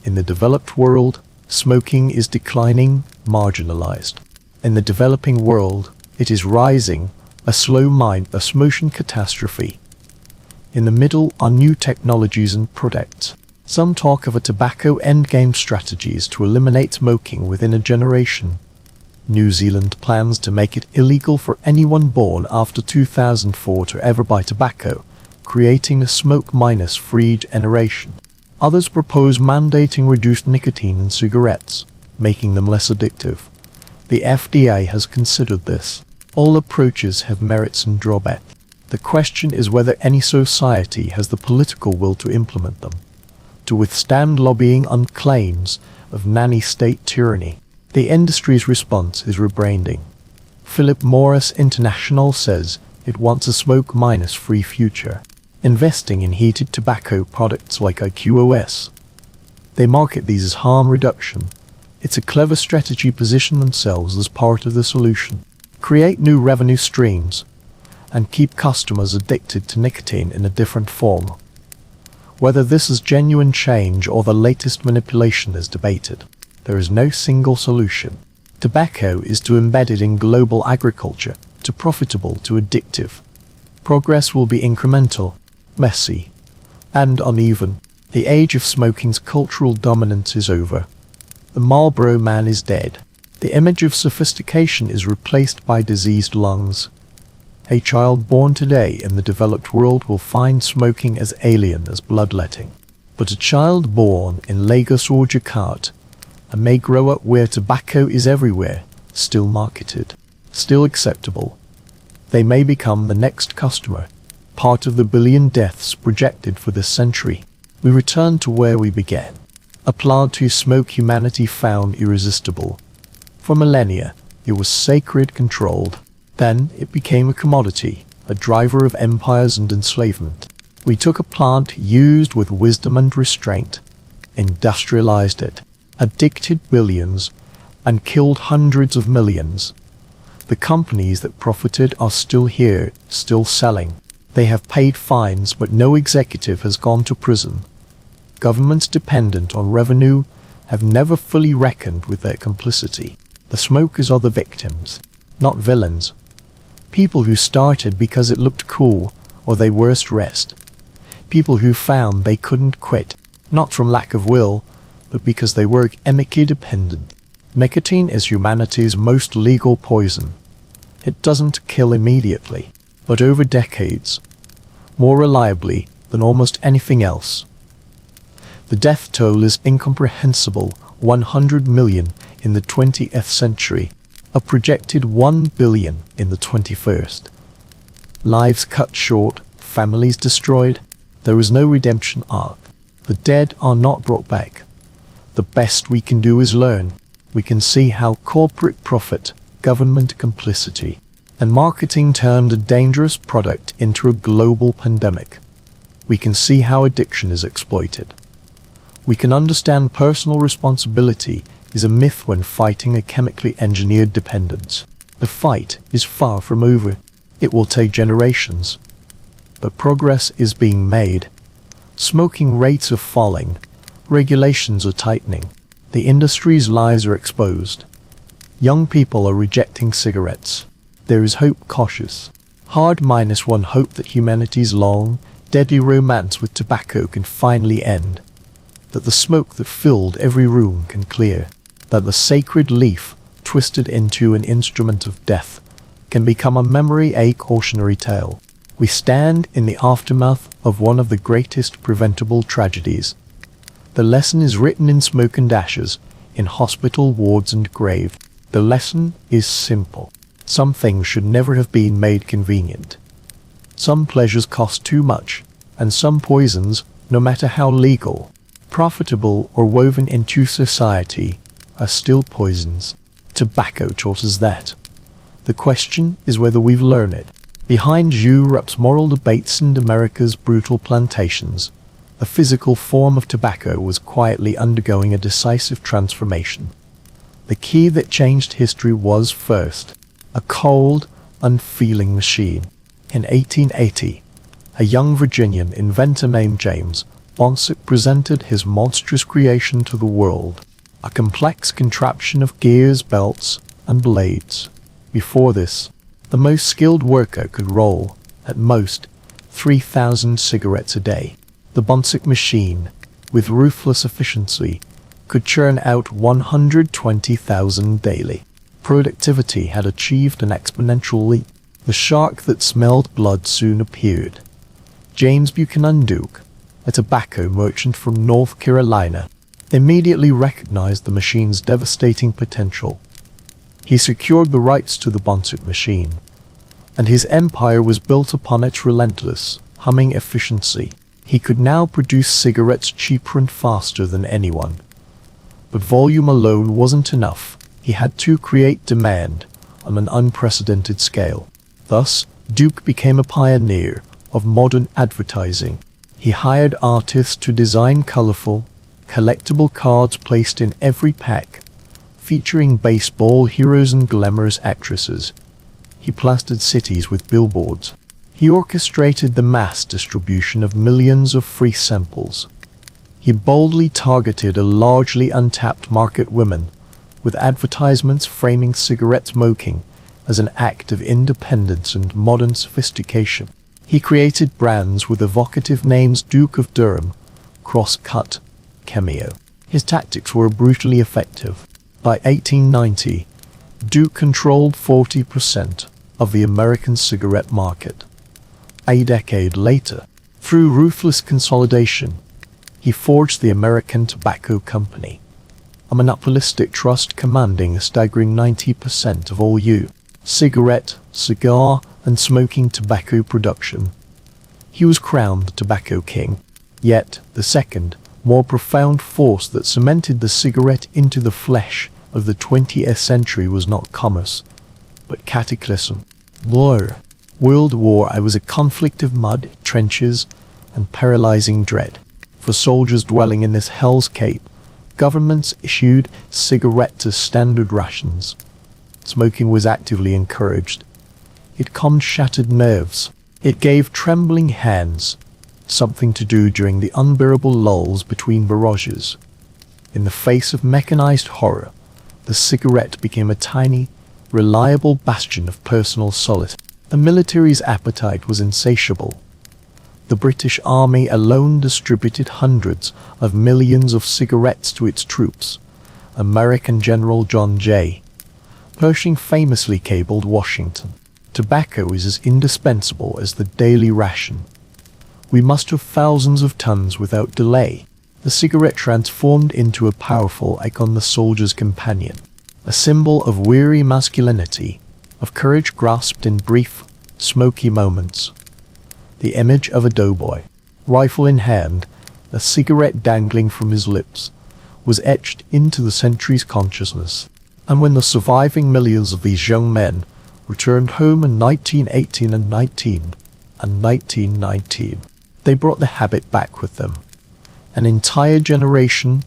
Speaker 1: In the developed world, smoking is declining, marginalized. In the developing world, it is rising, a slow-motion catastrophe. In the middle are new technologies and products. Some talk of a tobacco endgame strategies to eliminate smoking within a generation. New Zealand plans to make it illegal for anyone born after 2004 to ever buy tobacco, creating a smoke-free generation. Others propose mandating reduced nicotine in cigarettes, making them less addictive. The FDA has considered this. All approaches have merits and drawbacks. The question is whether any society has the political will to implement them, to withstand lobbying on claims of nanny-state tyranny. The industry's response is rebranding. Philip Morris International says it wants a smoke-free future, investing in heated tobacco products like IQOS. They market these as harm reduction. It's a clever strategy, position themselves as part of the solution, create new revenue streams, and keep customers addicted to nicotine in a different form. Whether this is genuine change or the latest manipulation is debated. There is no single solution. Tobacco is too embedded in global agriculture, too profitable, too addictive. Progress will be incremental, messy, and uneven. The age of smoking's cultural dominance is over. The Marlboro Man is dead. The image of sophistication is replaced by diseased lungs. A child born today in the developed world will find smoking as alien as bloodletting. But a child born in Lagos or Jakarta may grow up where tobacco is everywhere, still marketed, still acceptable. They may become the next customer, part of the billion deaths projected for this century. We return to where we began. A plant whose smoke humanity found irresistible. For millennia, it was sacred, controlled. Then it became a commodity, a driver of empires and enslavement. We took a plant used with wisdom and restraint, industrialized it, addicted billions, and killed hundreds of millions. The companies that profited are still here, still selling. They have paid fines, but no executive has gone to prison. Governments dependent on revenue have never fully reckoned with their complicity. The smokers are the victims, not villains. People who started because it looked cool, or they were stressed. People who found they couldn't quit, not from lack of will, but because they were chemically dependent. Nicotine is humanity's most legal poison. It doesn't kill immediately, but over decades, more reliably than almost anything else. The death toll is incomprehensible, 100 million in the 20th century, a projected 1 billion in the 21st. Lives cut short, families destroyed. There is no redemption arc. The dead are not brought back. The best we can do is learn. We can see how corporate profit, government complicity, and marketing turned a dangerous product into a global pandemic. We can see how addiction is exploited. We can understand personal responsibility is a myth when fighting a chemically engineered dependence. The fight is far from over. It will take generations. But progress is being made. Smoking rates are falling. Regulations are tightening. The industry's lies are exposed. Young people are rejecting cigarettes. There is hope, cautious. Hard -1 hope that humanity's long, deadly romance with tobacco can finally end. That the smoke that filled every room can clear. That the sacred leaf, twisted into an instrument of death, can become a memory, a cautionary tale. We stand in the aftermath of one of the greatest preventable tragedies. The lesson is written in smoke and ashes, in hospital wards and graves. The lesson is simple. Some things should never have been made convenient. Some pleasures cost too much, and some poisons, no matter how legal, profitable, or woven into society, are still poisons. Tobacco taught us that. The question is whether we've learned it. Behind Europe's moral debates and America's brutal plantations, The physical form of tobacco was quietly undergoing a decisive transformation. The key that changed history was, first, a cold, unfeeling machine. In 1880, a young Virginian inventor named James Bonsick presented his monstrous creation to the world, a complex contraption of gears, belts, and blades. Before this, the most skilled worker could roll, at most, 3,000 cigarettes a day. The Bonsick machine, with ruthless efficiency, could churn out 120,000 daily. Productivity had achieved an exponential leap. The shark that smelled blood soon appeared. James Buchanan Duke, a tobacco merchant from North Carolina, immediately recognized the machine's devastating potential. He secured the rights to the Bonsick machine, and his empire was built upon its relentless, humming efficiency. He could now produce cigarettes cheaper and faster than anyone. But volume alone wasn't enough. He had to create demand on an unprecedented scale. Thus, Duke became a pioneer of modern advertising. He hired artists to design colorful, collectible cards placed in every pack, featuring baseball heroes and glamorous actresses. He plastered cities with billboards. He orchestrated the mass distribution of millions of free samples. He boldly targeted a largely untapped market, women, with advertisements framing cigarette smoking as an act of independence and modern sophistication. He created brands with evocative names: Duke of Durham, Crosscut, Cameo. His tactics were brutally effective. By 1890, Duke controlled 40% of the American cigarette market. A decade later, through ruthless consolidation, he forged the American Tobacco Company, a monopolistic trust commanding a staggering 90% of all cigarette, cigar, and smoking tobacco production. He was crowned the Tobacco King. Yet, the second, more profound force that cemented the cigarette into the flesh of the 20th century was not commerce, but cataclysm. World War I was a conflict of mud, trenches, and paralyzing dread. For soldiers dwelling in this hellscape, governments issued cigarettes as standard rations. Smoking was actively encouraged. It calmed shattered nerves. It gave trembling hands something to do during the unbearable lulls between barrages. In the face of mechanized horror, the cigarette became a tiny, reliable bastion of personal solace. The military's appetite was insatiable. The British Army alone distributed hundreds of millions of cigarettes to its troops. American General John J. Pershing famously cabled Washington, "Tobacco is as indispensable as the daily ration. We must have thousands of tons without delay." The cigarette transformed into a powerful icon, the soldier's companion, a symbol of weary masculinity, of courage grasped in brief, smoky moments. The image of a doughboy, rifle in hand, a cigarette dangling from his lips, was etched into the century's consciousness. And when the surviving millions of these young men returned home in 1918 and 1919, they brought the habit back with them. An entire generation,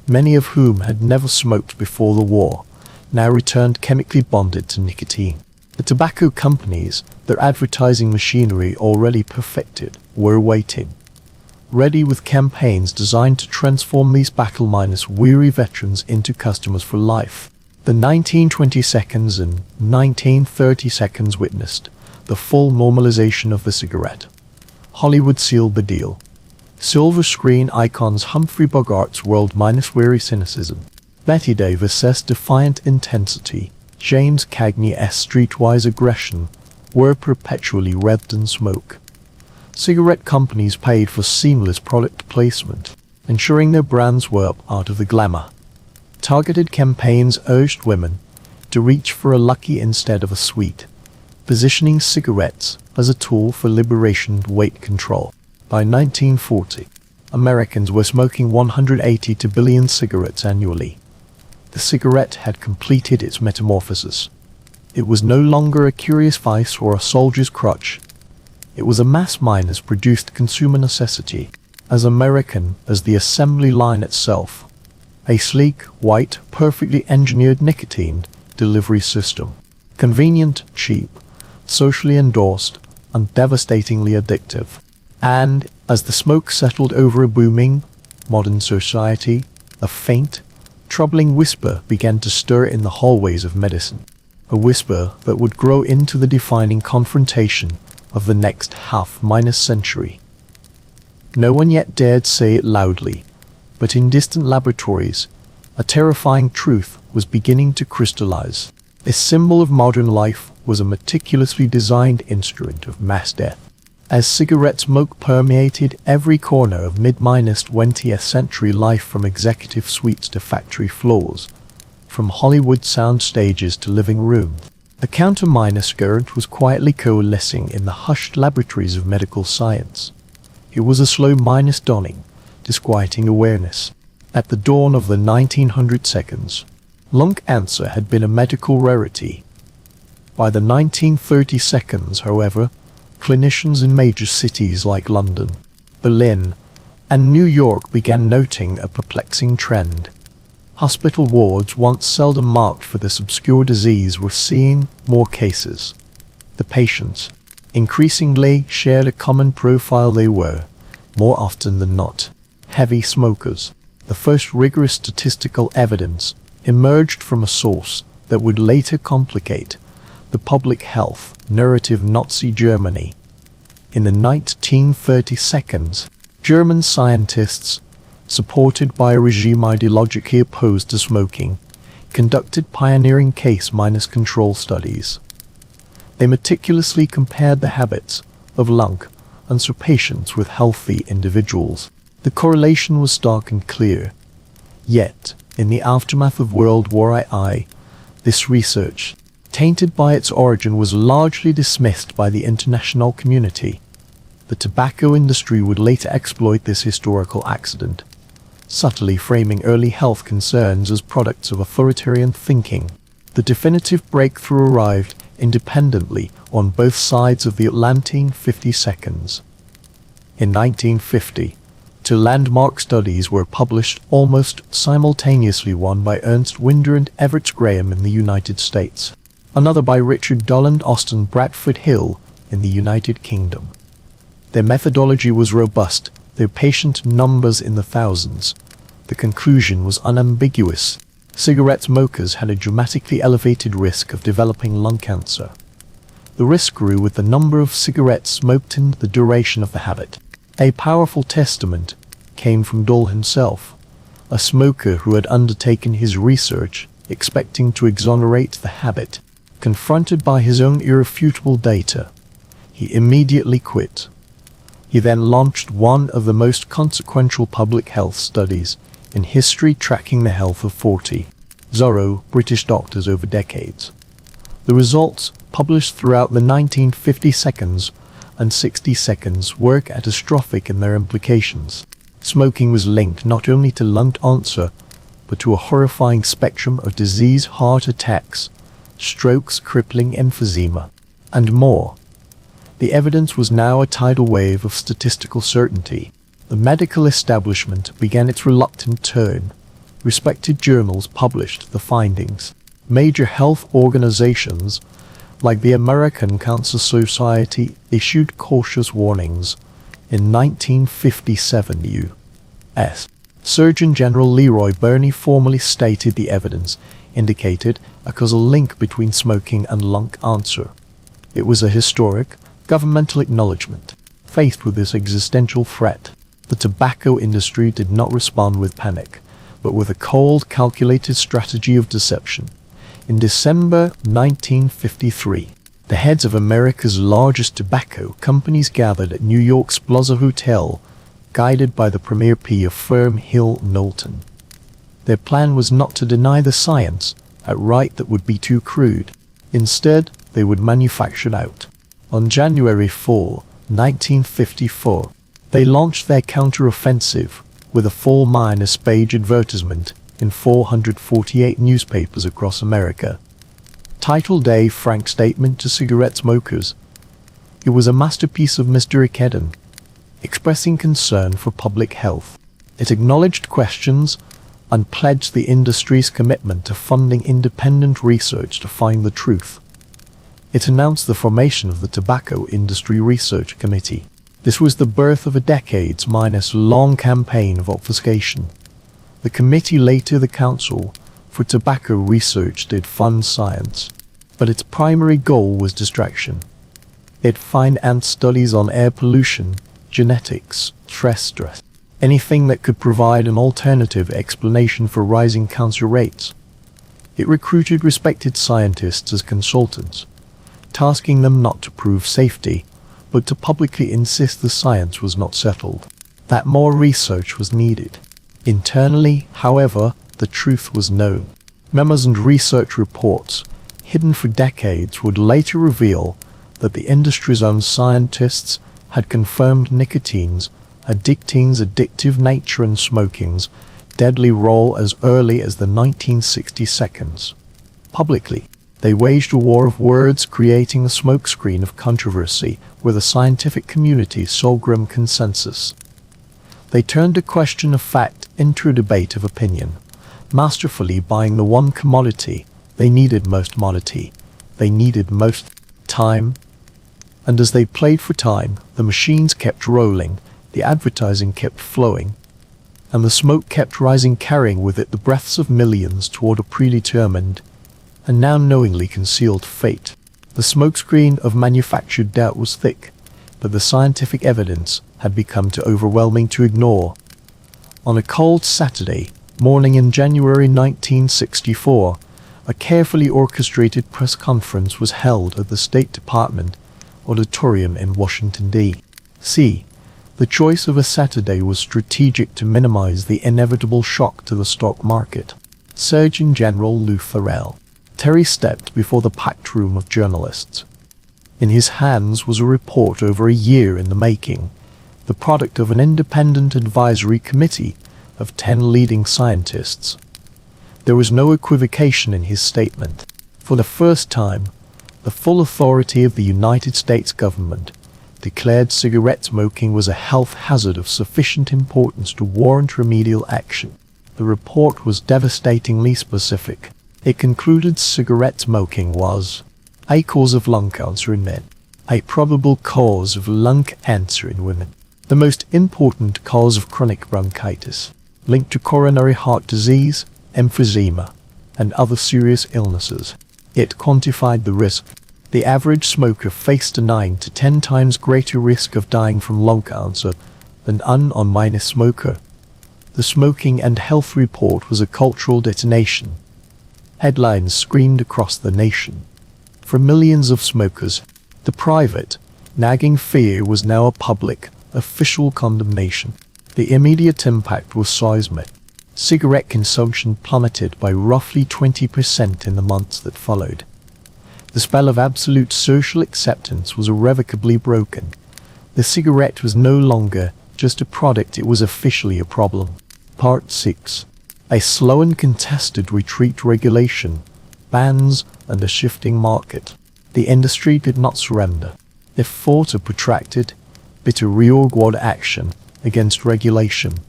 Speaker 1: many of whom had never smoked before the war, now returned chemically bonded to nicotine. The tobacco companies, their advertising machinery already perfected, were waiting, ready with campaigns designed to transform these battle-minus weary veterans into customers for life. The 1920 seconds and 1930 seconds witnessed the full normalization of the cigarette. Hollywood sealed the deal. Silver screen icons Humphrey Bogart's world-weary cynicism, Betty Davis's defiant intensity, James Cagney's streetwise aggression were perpetually wreathed in smoke. Cigarette companies paid for seamless product placement, ensuring their brands were out of the glamour. Targeted campaigns urged women to reach for a lucky instead of a sweet, positioning cigarettes as a tool for liberation and weight control. By 1940, Americans were smoking 182 billion cigarettes annually. The cigarette had completed its metamorphosis. It was no longer a curious vice or a soldier's crutch. It was a mass-produced consumer necessity. as American as the assembly line itself, a sleek, white, perfectly engineered nicotine delivery system. Convenient, cheap, socially endorsed, and devastatingly addictive. And, as the smoke settled over a booming, modern society, a faint, troubling whisper began to stir in the hallways of medicine. A whisper that would grow into the defining confrontation of the next half-century. No one yet dared say it loudly, but in distant laboratories, a terrifying truth was beginning to crystallize. A symbol of modern life was a meticulously designed instrument of mass death. As cigarette smoke permeated every corner of mid-20th century life, from executive suites to factory floors, from Hollywood sound stages to living rooms, a counter-current was quietly coalescing in the hushed laboratories of medical science. It was a slow dawning, disquieting awareness. At the dawn of the 1900 seconds, lung cancer had been a medical rarity. By the 1930 seconds, however, clinicians in major cities like London, Berlin, and New York began noting a perplexing trend. Hospital wards, once seldom marked for this obscure disease, were seeing more cases. The patients increasingly shared a common profile. They were, more often than not, heavy smokers. The first rigorous statistical evidence emerged from a source that would later complicate the public health narrative. Nazi Germany. In the 1930 seconds, German scientists, supported by a regime ideologically opposed to smoking, conducted pioneering case-control studies. They meticulously compared the habits of lung cancer patients with healthy individuals. The correlation was stark and clear. Yet, in the aftermath of World War II, this research, tainted by its origin, was largely dismissed by the international community. The tobacco industry would later exploit this historical accident, subtly framing early health concerns as products of authoritarian thinking. The definitive breakthrough arrived independently on both sides of the Atlantic. 50 seconds. In 1950, two landmark studies were published almost simultaneously, one by Ernst Winder and Everett Graham in the United States, another by Richard Dull and Austin Bradford Hill in the United Kingdom. Their methodology was robust, their patient numbers in the thousands. The conclusion was unambiguous. Cigarette smokers had a dramatically elevated risk of developing lung cancer. The risk grew with the number of cigarettes smoked and the duration of the habit. A powerful testament came from Dull himself, a smoker who had undertaken his research expecting to exonerate the habit. Confronted by his own irrefutable data, he immediately quit. He then launched one of the most consequential public health studies in history, tracking the health of 40 British doctors over decades. The results, published throughout the 1950 seconds and 60 seconds, were catastrophic in their implications. Smoking was linked not only to lung cancer, but to a horrifying spectrum of disease: heart attacks, strokes, crippling emphysema, and more. The evidence was now a tidal wave of statistical certainty. The medical establishment began its reluctant turn. Respected journals published the findings. Major health organizations, like the American Cancer Society, issued cautious warnings. In 1957, U.S. Surgeon General Leroy Burney formally stated the evidence indicated a causal link between smoking and lung cancer. It was a historic, governmental acknowledgement. Faced with this existential threat, the tobacco industry did not respond with panic, but with a cold, calculated strategy of deception. In December 1953, the heads of America's largest tobacco companies gathered at New York's Plaza Hotel, guided by the premier PR firm Hill Knowlton. Their plan was not to deny the science outright, that would be too crude. Instead, they would manufacture it out. On January 4, 1954, they launched their counter-offensive with a full-page advertisement in 448 newspapers across America, titled A Frank Statement to Cigarette Smokers. It was a masterpiece of misdirection. expressing concern for public health. It acknowledged questions and pledged the industry's commitment to funding independent research to find the truth. It announced the formation of the Tobacco Industry Research Committee. This was the birth of a decades-long campaign of obfuscation. The committee, later the Council for Tobacco Research, did fund science, but its primary goal was distraction. It financed studies on air pollution, genetics, stress, anything that could provide an alternative explanation for rising cancer rates. It recruited respected scientists as consultants, tasking them not to prove safety, but to publicly insist the science was not settled, that more research was needed. Internally, however, the truth was known. Memos and research reports, hidden for decades, would later reveal that the industry's own scientists had confirmed nicotine's addictive nature and smoking's deadly role as early as the 1960s. Publicly, they waged a war of words, creating a smokescreen of controversy where the scientific community saw grim consensus. They turned a question of fact into a debate of opinion, masterfully buying the one commodity they needed most: money. They needed most time. And as they played for time, the machines kept rolling, the advertising kept flowing, and the smoke kept rising, carrying with it the breaths of millions toward a predetermined and now knowingly concealed fate. The smokescreen of manufactured doubt was thick, but the scientific evidence had become too overwhelming to ignore. On a cold Saturday morning in January 1964, a carefully orchestrated press conference was held at the State Department auditorium in Washington, D.C. The choice of a Saturday was strategic to minimize the inevitable shock to the stock market. Surgeon General Lou Terry stepped before the packed room of journalists. In his hands was a report over a year in the making, the product of an independent advisory committee of 10 leading scientists. There was no equivocation in his statement. For the first time, the full authority of the United States government declared cigarette smoking was a health hazard of sufficient importance to warrant remedial action. The report was devastatingly specific. It concluded cigarette smoking was a cause of lung cancer in men, a probable cause of lung cancer in women, the most important cause of chronic bronchitis, linked to coronary heart disease, emphysema, and other serious illnesses. It quantified the risk. The average smoker faced a 9 to 10 times greater risk of dying from lung cancer than an non smoker. The Smoking and Health Report was a cultural detonation. Headlines screamed across the nation. For millions of smokers, the private, nagging fear was now a public, official condemnation. The immediate impact was seismic. Cigarette consumption plummeted by roughly 20% in the months that followed. The spell of absolute social acceptance was irrevocably broken. The cigarette was no longer just a product, it was officially a problem. Part 6. A slow and contested retreat. Regulation, bans, and a shifting market. The industry did not surrender. It fought a protracted, bitter rearguard action against regulation.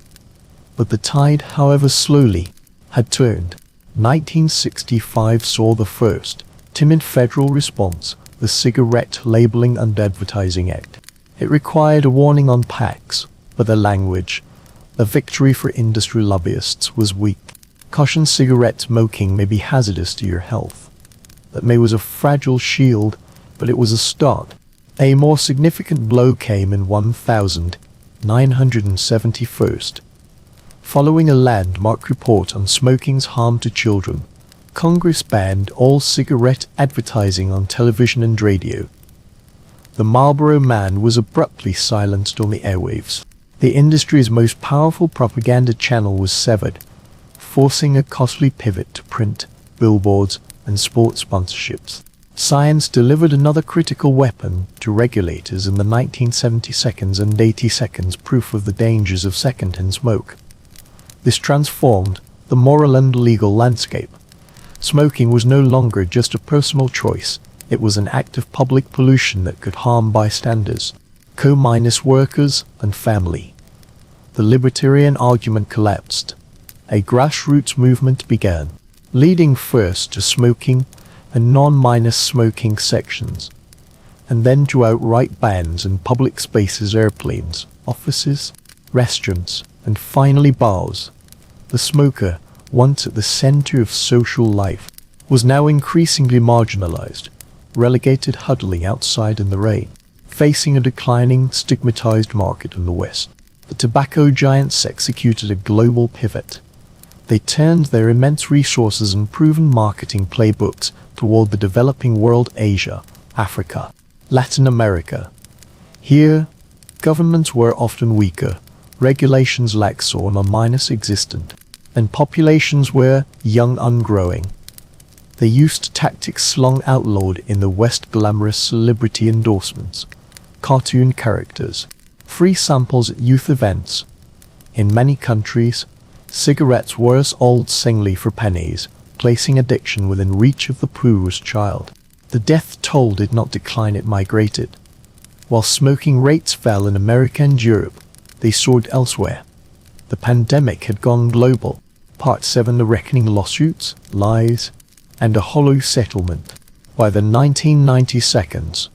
Speaker 1: But the tide, however slowly, had turned. 1965 saw the first timid federal response, the Cigarette Labeling and Advertising Act. It required a warning on packs, but the language, a victory for industry lobbyists, was weak. Caution: cigarette smoking may be hazardous to your health. That may was a fragile shield, but it was a start. A more significant blow came in 1971. Following a landmark report on smoking's harm to children, Congress banned all cigarette advertising on television and radio. The Marlboro Man was abruptly silenced on the airwaves. The industry's most powerful propaganda channel was severed, forcing a costly pivot to print, billboards, and sports sponsorships. Science delivered another critical weapon to regulators in the 1970s and 80s: proof of the dangers of secondhand smoke. This transformed the moral and legal landscape. Smoking was no longer just a personal choice, it was an act of public pollution that could harm bystanders. co-minus workers and family. The libertarian argument collapsed. A grassroots movement began, leading first to smoking and non-minus smoking sections, and then to outright bans in public spaces, airplanes, offices, restaurants, and finally bars. The smoker, once at the center of social life, was now increasingly marginalized, relegated huddling outside in the rain, facing a declining, stigmatized market in the West. The tobacco giants executed a global pivot. They turned their immense resources and proven marketing playbooks toward the developing world, Asia, Africa, Latin America. Here, governments were often weaker, regulations lax or non-existent, and populations were young, ungrowing. They used tactics long outlawed in the West: glamorous celebrity endorsements, cartoon characters, free samples at youth events. In many countries, cigarettes were sold singly for pennies, placing addiction within reach of the poorest child. The death toll did not decline, it migrated. While smoking rates fell in America and Europe, they soared elsewhere. The pandemic had gone global. Part 7: The Reckoning, lawsuits, lies, and a hollow settlement. By the 1990s,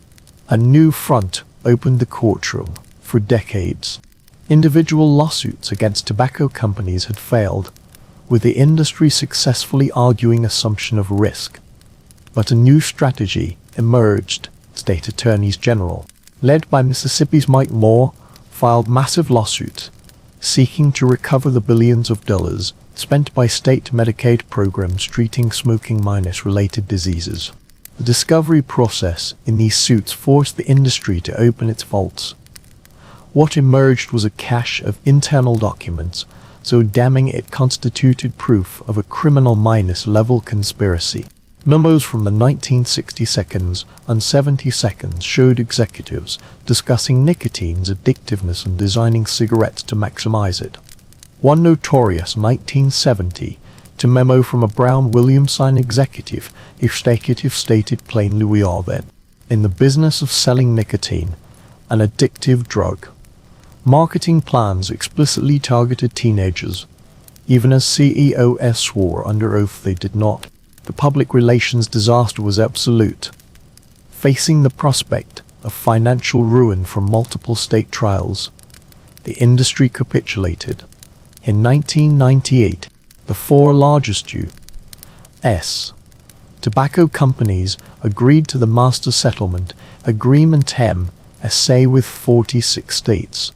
Speaker 1: a new front opened the courtroom. For decades, individual lawsuits against tobacco companies had failed, with the industry successfully arguing assumption of risk. But a new strategy emerged. State attorneys general, led by Mississippi's Mike Moore, filed massive lawsuits, seeking to recover the billions of dollars spent by state Medicaid programs treating smoking-related diseases. The discovery process in these suits forced the industry to open its vaults. What emerged was a cache of internal documents, so damning it constituted proof of a criminal level conspiracy. Memos from the 1960s and 70s showed executives discussing nicotine's addictiveness and designing cigarettes to maximize it. One notorious 1970 memo from a Brown Williamson executive stated plainly, "We are then in the business of selling nicotine, an addictive drug." Marketing plans explicitly targeted teenagers, even as CEOs swore under oath they did not. The public relations disaster was absolute. Facing the prospect of financial ruin from multiple state trials, the industry capitulated. In 1998, the four largest U.S. tobacco companies agreed to the Master Settlement Agreement MSA with 46 states.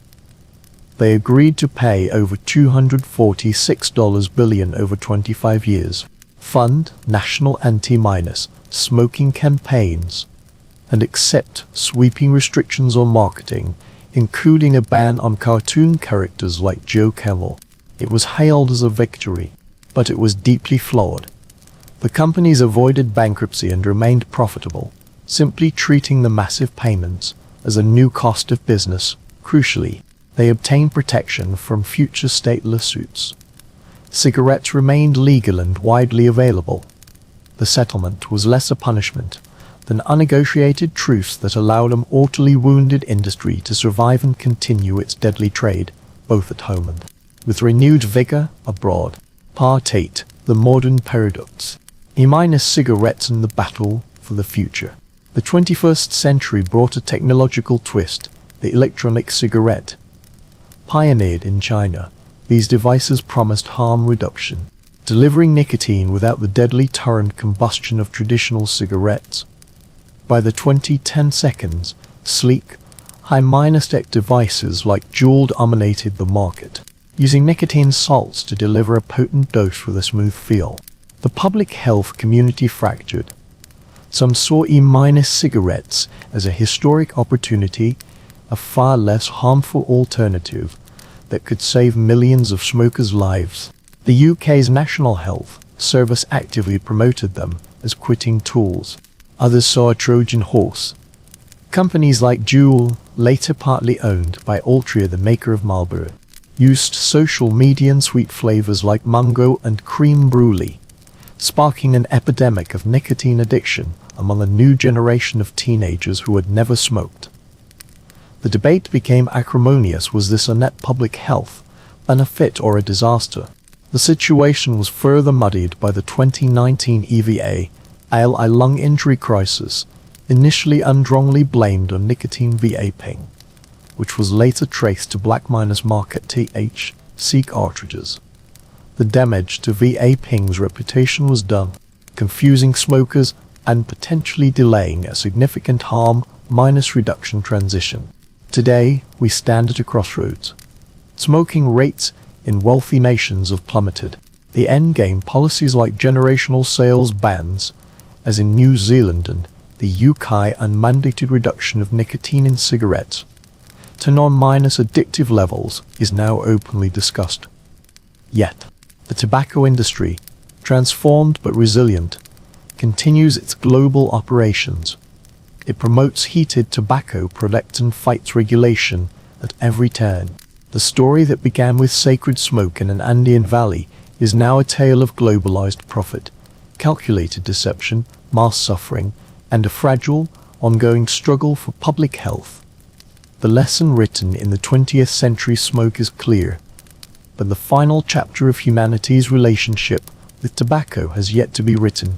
Speaker 1: They agreed to pay over $246 billion over 25 years, fund national anti-smoking campaigns, and accept sweeping restrictions on marketing, including a ban on cartoon characters like Joe Camel. It was hailed as a victory, but it was deeply flawed. The companies avoided bankruptcy and remained profitable, simply treating the massive payments as a new cost of business. Crucially, they obtained protection from future state lawsuits. Cigarettes remained legal and widely available. The settlement was less a punishment than unnegotiated truce that allowed an mortally wounded industry to survive and continue its deadly trade, both at home and with renewed vigor abroad. Part 8: The Modern Paradox. Cigarettes and the battle for the future. The 21st century brought a technological twist: the electronic cigarette. Pioneered in China, these devices promised harm reduction, delivering nicotine without the deadly torrent combustion of traditional cigarettes. By the 2010s, sleek, high-tech devices like Juul dominated the market, using nicotine salts to deliver a potent dose with a smooth feel. The public health community fractured. Some saw cigarettes as a historic opportunity, a far less harmful alternative that could save millions of smokers' lives. The UK's National Health Service actively promoted them as quitting tools. Others saw a Trojan horse. Companies like Juul, later partly owned by Altria, the maker of Marlboro, used social media and sweet flavors like mango and cream brulee, sparking an epidemic of nicotine addiction among a new generation of teenagers who had never smoked. The debate became acrimonious: was this a net public health benefit or a disaster? The situation was further muddied by the 2019 EVA-ALI lung injury crisis, initially unwrongly blamed on nicotine vaping, which was later traced to black minus market THC cartridges. The damage to vaping's reputation was done, confusing smokers and potentially delaying a significant harm minus reduction transition. Today, we stand at a crossroads. Smoking rates in wealthy nations have plummeted. The endgame policies like generational sales bans, as in New Zealand and the UK, and mandated reduction of nicotine in cigarettes to non-minus addictive levels is now openly discussed. Yet, the tobacco industry, transformed but resilient, continues its global operations. It promotes heated tobacco products and fights regulation at every turn. The story that began with sacred smoke in an Andean valley is now a tale of globalized profit, calculated deception, mass suffering, and a fragile, ongoing struggle for public health. The lesson written in the 20th century smoke is clear, but the final chapter of humanity's relationship with tobacco has yet to be written.